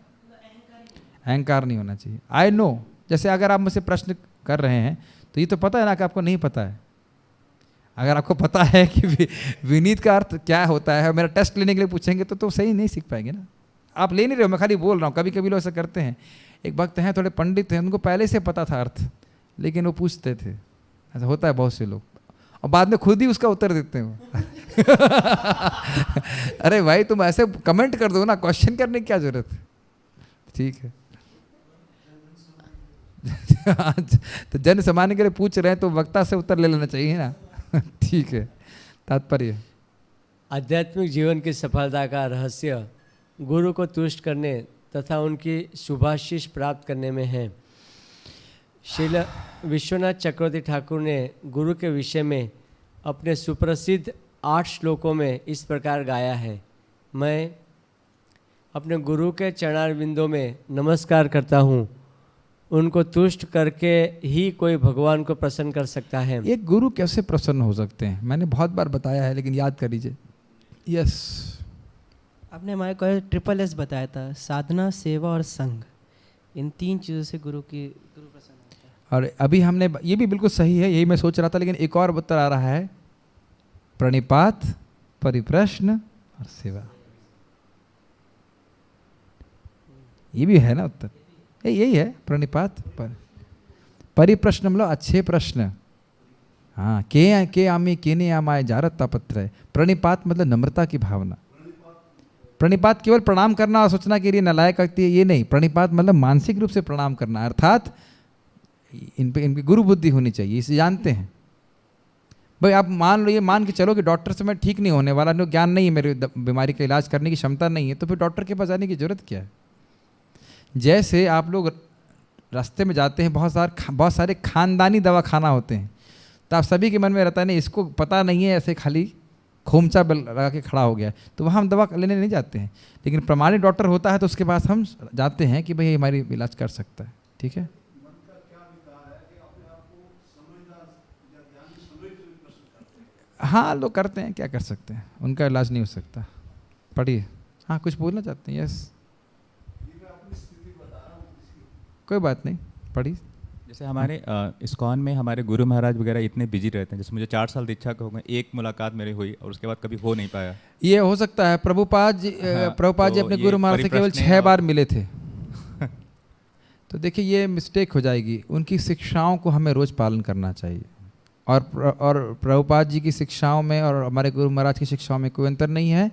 अहंकार नहीं होना चाहिए। आई नो, जैसे अगर आप मुझसे प्रश्न कर रहे हैं तो ये तो पता है ना कि आपको नहीं पता है। अगर आपको पता है कि विनीत का अर्थ क्या होता है, मेरा टेस्ट लेने के लिए पूछेंगे तो सही नहीं सीख पाएंगे ना। आप ले नहीं रहे हो, मैं खाली बोल रहा हूँ। कभी कभी लोग ऐसा करते हैं। एक भक्त हैं, थोड़े पंडित हैं, उनको पहले से पता था अर्थ, लेकिन वो पूछते थे। ऐसा होता है बहुत से लोग, और बाद में खुद ही उसका उत्तर देते हैं। अरे भाई तुम ऐसे कमेंट कर दो ना, क्वेश्चन करने की क्या जरूरत है। ठीक है। तो जन सामान्य के लिए पूछ रहे हैं तो वक्ता से उत्तर ले लेना चाहिए ना। ठीक है। तात्पर्य, आध्यात्मिक जीवन की सफलता का रहस्य गुरु को तुष्ट करने तथा उनकी शुभाशीष प्राप्त करने में है। श्रील विश्वनाथ चक्रवर्ती ठाकुर ने गुरु के विषय में अपने सुप्रसिद्ध 8 श्लोकों में इस प्रकार गाया है। मैं अपने गुरु के चरणारविंदों में नमस्कार करता हूँ, उनको तुष्ट करके ही कोई भगवान को प्रसन्न कर सकता है। एक गुरु कैसे प्रसन्न हो सकते हैं, मैंने बहुत बार बताया है लेकिन याद कर लीजिए। यस, आपने हमारे को SSS बताया था, साधना, सेवा और संग, इन 3 चीज़ों से गुरु प्रसन्न होता है। और अभी हमने, ये भी बिल्कुल सही है, यही मैं सोच रहा था, लेकिन एक और उत्तर आ रहा है, प्रणिपात, परिप्रश्न और सेवा। ये भी है ना उत्तर, यही है प्रणिपात। परिप्रश्न मतलब अच्छे प्रश्न, हाँ, के आमी केने आमाय जारत तापत्र है। प्रणिपात मतलब नम्रता की भावना। प्रणिपात केवल प्रणाम करना और सोचना कि ये नलायक करती है, ये नहीं। प्रणिपात मतलब मानसिक रूप से प्रणाम करना, अर्थात इनकी गुरु बुद्धि होनी चाहिए, इसे जानते हैं। भाई आप मान लो, ये मान के चलो कि डॉक्टर से मैं ठीक नहीं होने वाला, ज्ञान नहीं है, मेरी बीमारी का इलाज करने की क्षमता नहीं है, तो फिर डॉक्टर के पास जाने की जरूरत क्या है। जैसे आप लोग रास्ते में जाते हैं, बहुत सारे खानदानी दवा खाना होते हैं, तो आप सभी के मन में रहता है नहीं, इसको पता नहीं है, ऐसे खाली खोमचा लगा के खड़ा हो गया, तो वहाँ हम दवा लेने नहीं जाते हैं। लेकिन प्रमाणित डॉक्टर होता है तो उसके पास हम जाते हैं कि भाई हमारी इलाज कर सकता है। ठीक है। हाँ, लोग करते हैं, क्या कर सकते हैं, उनका इलाज नहीं हो सकता। पढ़िए। हाँ, कुछ बोलना चाहते हैं? यस, कोई बात नहीं, पढ़िए। जैसे हमारे इस्कॉन में हमारे गुरु महाराज वगैरह इतने बिजी रहते हैं, जैसे मुझे 4 साल दीक्षा के हो गए, एक मुलाकात मेरी हुई और उसके बाद कभी हो नहीं पाया। ये हो सकता है, प्रभुपाद जी, प्रभुपाद जी तो अपने ये गुरु महाराज से केवल परिप्रश्न 6 बार मिले थे। तो देखिए ये मिस्टेक हो जाएगी, उनकी शिक्षाओं को हमें रोज पालन करना चाहिए। और प्रभुपाद जी की शिक्षाओं में और हमारे गुरु महाराज की शिक्षाओं में कोई अंतर नहीं है,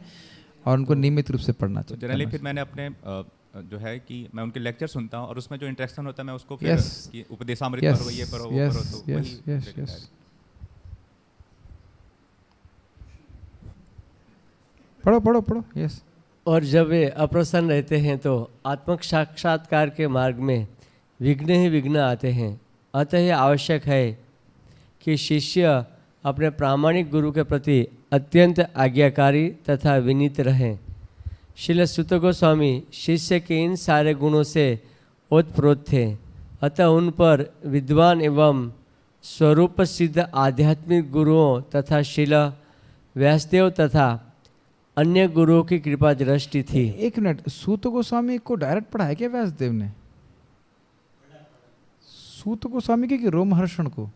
और उनको नियमित रूप से पढ़ना चाहिए। जनरली फिर मैंने अपने जो है कि मैं उनके लेक्चर सुनता हूँ और उसमें जो इंटरेक्शन होता है मैं उसको फिर कि उपदेशामृत पढ़ो, ये पढ़ो, वो पढ़ो, तो वही। पढ़ो। यस। और जब वे अप्रसन्न रहते हैं तो आत्मक साक्षात्कार के मार्ग में विघ्न ही विघ्न आते हैं। अतः यह आवश्यक है कि शिष्य अपने प्रामाणिक गुरु के प्रति अत्यंत आज्ञाकारी तथा विनीत रहें। श्रील सुत गोस्वामी शिष्य के इन सारे गुणों से ओतप्रोत थे, अतः उन पर विद्वान एवं स्वरूप सिद्ध आध्यात्मिक गुरुओं तथा श्रील व्यासदेव तथा अन्य गुरुओं की कृपा दृष्टि थी। एक मिनट, सूत गोस्वामी को डायरेक्ट पढ़ा है क्या व्यासदेव ने? सूत गोस्वामी की कि रोमहर्षण को?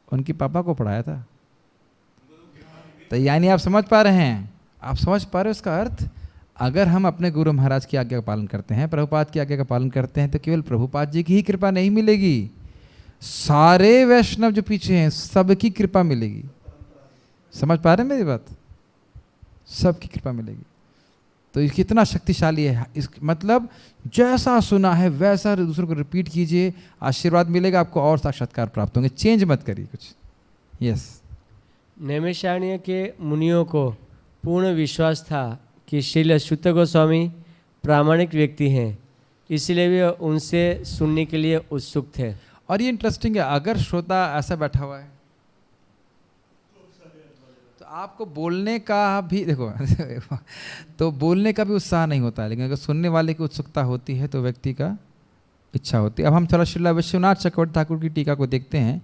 उनके पापा को पढ़ाया था। तो यानी आप समझ पा रहे हैं, आप समझ पा रहे हो इसका अर्थ? अगर हम अपने गुरु महाराज की आज्ञा का पालन करते हैं, प्रभुपाद की आज्ञा का पालन करते हैं, तो केवल प्रभुपाद जी की ही कृपा नहीं मिलेगी, सारे वैष्णव जो पीछे हैं सबकी कृपा मिलेगी। समझ पा रहे हैं मेरी बात? सबकी कृपा मिलेगी। तो ये कितना शक्तिशाली है। इस मतलब जैसा सुना है वैसा दूसरों को रिपीट कीजिए, आशीर्वाद मिलेगा आपको और साक्षात्कार प्राप्त होंगे। चेंज मत करिए कुछ। यस। नैमिषारण्य के मुनियों को पूर्ण विश्वास था कि श्रील सुत गोस्वामी प्रामाणिक व्यक्ति हैं, इसलिए वे उनसे सुनने के लिए उत्सुक थे। और ये इंटरेस्टिंग है, अगर श्रोता ऐसा बैठा हुआ है तो आपको बोलने का भी देखो तो बोलने का भी उत्साह नहीं होता है, लेकिन अगर सुनने वाले की उत्सुकता होती है तो व्यक्ति का इच्छा होती है। अब हम थोड़ा श्रील विश्वनाथ चक्रवर्ती ठाकुर की टीका को देखते हैं।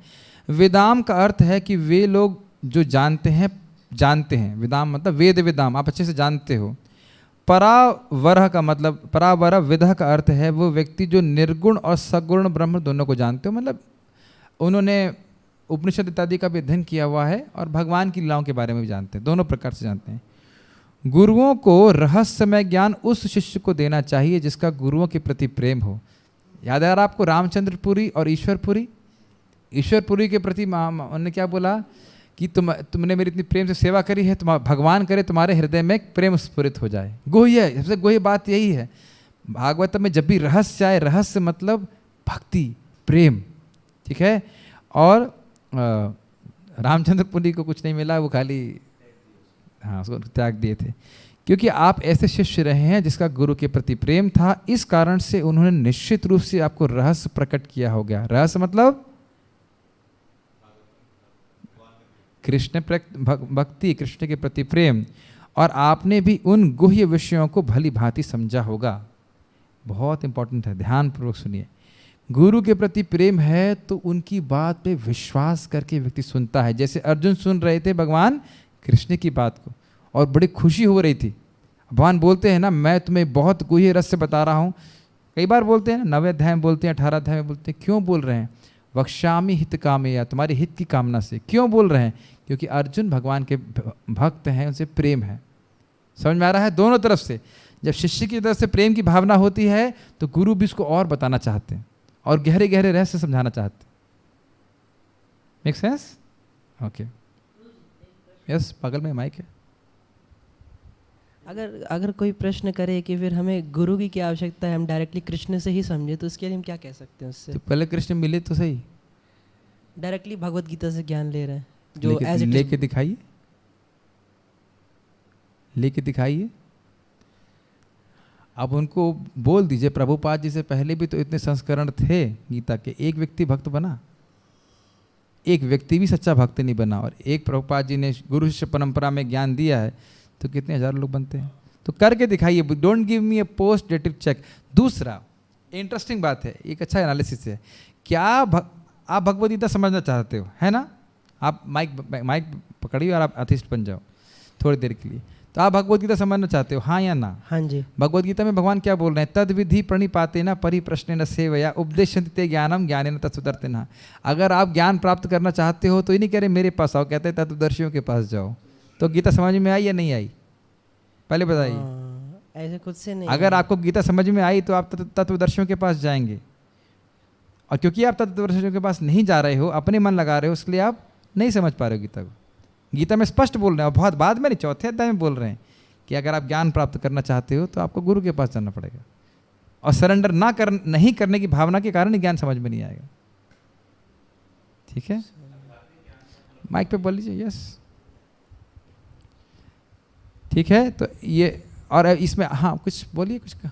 वेदाम का अर्थ है कि वे लोग जो जानते हैं। वेदाम मतलब वेद वेदाम, आप अच्छे से जानते हो। परावरह का मतलब, परावरह विदह का अर्थ है वो व्यक्ति जो निर्गुण और सगुण ब्रह्म दोनों को जानते हो, मतलब उन्होंने उपनिषद इत्यादि का भी अध्ययन किया हुआ है और भगवान की लीलाओं के बारे में भी जानते हैं, दोनों प्रकार से जानते हैं। गुरुओं को रहस्यमय ज्ञान उस शिष्य को देना चाहिए जिसका गुरुओं के प्रति प्रेम हो। याद है आपको रामचंद्रपुरी और ईश्वरपुरी? ईश्वरपुरी के प्रति उन्होंने क्या बोला कि तुमने मेरी इतनी प्रेम से सेवा करी है, भगवान करे तुम्हारे हृदय में प्रेम स्फुरित हो जाए। गुह्य, सबसे गुह्य बात यही है। भागवत में जब भी रहस्य आए, रहस्य मतलब भक्ति, प्रेम, ठीक है। और रामचंद्र पुरी को कुछ नहीं मिला, वो खाली उसको त्याग दिए थे, क्योंकि आप ऐसे शिष्य रहे हैं जिसका गुरु के प्रति प्रेम था। इस कारण से उन्होंने निश्चित रूप से आपको रहस्य प्रकट किया हो गया। रहस्य मतलब कृष्ण भक्ति, कृष्ण के प्रति प्रेम, और आपने भी उन गुह्य विषयों को भली भांति समझा होगा। बहुत इंपॉर्टेंट है, ध्यानपूर्वक सुनिए। गुरु के प्रति प्रेम है तो उनकी बात पे विश्वास करके व्यक्ति सुनता है। जैसे अर्जुन सुन रहे थे भगवान कृष्ण की बात को और बड़ी खुशी हो रही थी। भगवान बोलते हैं ना, मैं तुम्हें बहुत गुह्य रहस्य बता रहा हूँ। कई बार बोलते हैं, 9वें अध्याय में बोलते हैं, 18 अध्याय में बोलते हैं। क्यों बोल रहे हैं? वक्ष्यामि हित कामया, तुम्हारे हित की कामना से। क्यों बोल रहे हैं? क्योंकि अर्जुन भगवान के भक्त हैं, उनसे प्रेम है। समझ में आ रहा है? दोनों तरफ से जब शिष्य की तरफ से प्रेम की भावना होती है तो गुरु भी उसको और बताना चाहते हैं और गहरे गहरे रहस्य समझाना चाहते हैं। Make sense? ओके, यस, बगल में माइक है। अगर कोई प्रश्न करे कि फिर हमें गुरु की क्या आवश्यकता है, हम डायरेक्टली कृष्ण से ही समझे, तो उसके लिए हम क्या कह सकते हैं उससे? तो पहले कृष्ण मिले तो सही। डायरेक्टली भगवत गीता से ज्ञान ले रहे हैं जो लेके दिखाइए, लेके दिखाइए। अब उनको बोल दीजिए, प्रभुपाद जी से पहले भी तो इतने संस्करण थे गीता के, एक व्यक्ति भक्त बना, एक व्यक्ति भी सच्चा भक्त नहीं बना। और एक प्रभुपाद जी ने गुरु शिष्य परंपरा में ज्ञान दिया है तो कितने हजार लोग बनते हैं। तो करके दिखाइए, don't give me a post dated cheque. दूसरा इंटरेस्टिंग बात है, एक अच्छा एनालिसिस है। क्या आप भगवद गीता समझना चाहते हो, है ना? आप माइक पकड़िए और आप अथिष्ट बन जाओ थोड़ी देर के लिए। तो आप भगवद गीता समझना चाहते हो, हाँ या ना? हाँ जी। भगवद गीता में भगवान क्या बोल रहे हैं? तद विधि प्रणिपाते न परिप्रश्नेन सेवया उपदेशन्ते ज्ञानम ज्ञानेन तत्सुदर्तिनः। अगर आप ज्ञान प्राप्त करना चाहते हो तो ये नहीं कह रहे मेरे पास आओ, कहते हैं तत्वदर्शियों के पास जाओ। तो गीता समझ में आई या नहीं आई? पहले बताइए। ऐसे खुद से नहीं। अगर आपको गीता समझ में आई तो आप तत्वदर्शियों के पास जाएंगे, और क्योंकि आप तत्वदर्शियों के पास नहीं जा रहे हो, अपने मन लगा रहे हो, इसलिए आप नहीं समझ पा रहे हो गीता को। गीता में स्पष्ट बोल रहे हैं, और बहुत बाद में नहीं, 4थे अध्याय में बोल रहे हैं कि अगर आप ज्ञान प्राप्त करना चाहते हो तो आपको गुरु के पास जाना पड़ेगा, और सरेंडर नहीं करने की भावना के कारण ही ज्ञान समझ में नहीं आएगा। ठीक है, माइक पे बोल लीजिए। यस, ठीक है। तो ये, और इसमें हाँ कुछ बोलिए, कुछ का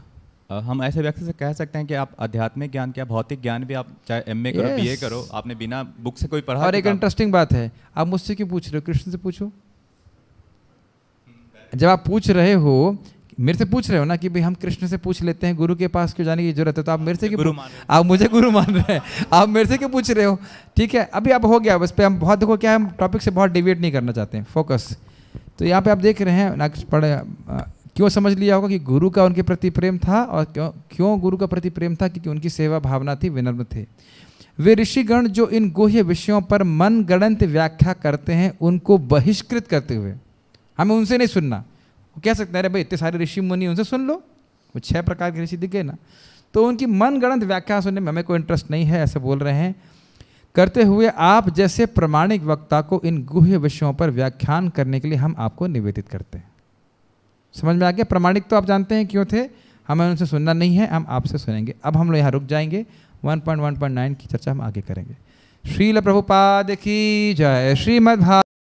हम ऐसे व्यक्ति से कह सकते हैं कि आप आध्यात्मिक ज्ञान क्या, भौतिक ज्ञान भी आप चाहे एमए करो, बीए करो, आपने बिना बुक से कोई पढ़ा। और एक इंटरेस्टिंग बात है, आप मुझसे क्यों पूछ रहे हो? कृष्ण से पूछो। जब आप पूछ रहे हो, मेरे से पूछ रहे हो ना कि भाई हम कृष्ण से पूछ लेते हैं, गुरु के पास क्यों जाने की जरूरत है? तो आप मेरे से क्यों, आप मुझे गुरु मान रहे हैं, आप मेरे से क्यों पूछ रहे हो? ठीक है, अभी अब हो गया बस पे। हम बहुत, देखो क्या, हम टॉपिक से बहुत डिविएट नहीं करना चाहते हैं, फोकस। तो यहाँ पे आप देख रहे हैं ना, पढ़े क्यों समझ लिया होगा कि गुरु का उनके प्रति प्रेम था, और क्यों गुरु का प्रति प्रेम था? क्योंकि उनकी सेवा भावना थी, विनम्र थे। वे ऋषिगण जो इन गुह्य विषयों पर मन गणंत व्याख्या करते हैं, उनको बहिष्कृत करते हुए, हमें उनसे नहीं सुनना। वो कह सकते हैं अरे भाई इतने सारे ऋषि मुनि, उनसे सुन लो, वो 6 प्रकार के ऋषि दिखे ना। तो उनकी मन गणंत व्याख्या सुनने में हमें कोई इंटरेस्ट नहीं है, ऐसे बोल रहे हैं। करते हुए आप जैसे प्रामाणिक वक्ता को इन गुह्य विषयों पर व्याख्यान करने के लिए हम आपको निवेदित करते हैं। समझ में आ गया? प्रामाणिक तो आप जानते हैं क्यों थे, हमें उनसे सुनना नहीं है, हम आपसे सुनेंगे। अब हम लोग यहाँ रुक जाएंगे, 1.1.9 की चर्चा हम आगे करेंगे। श्रील प्रभुपाद की जय। श्रीमद्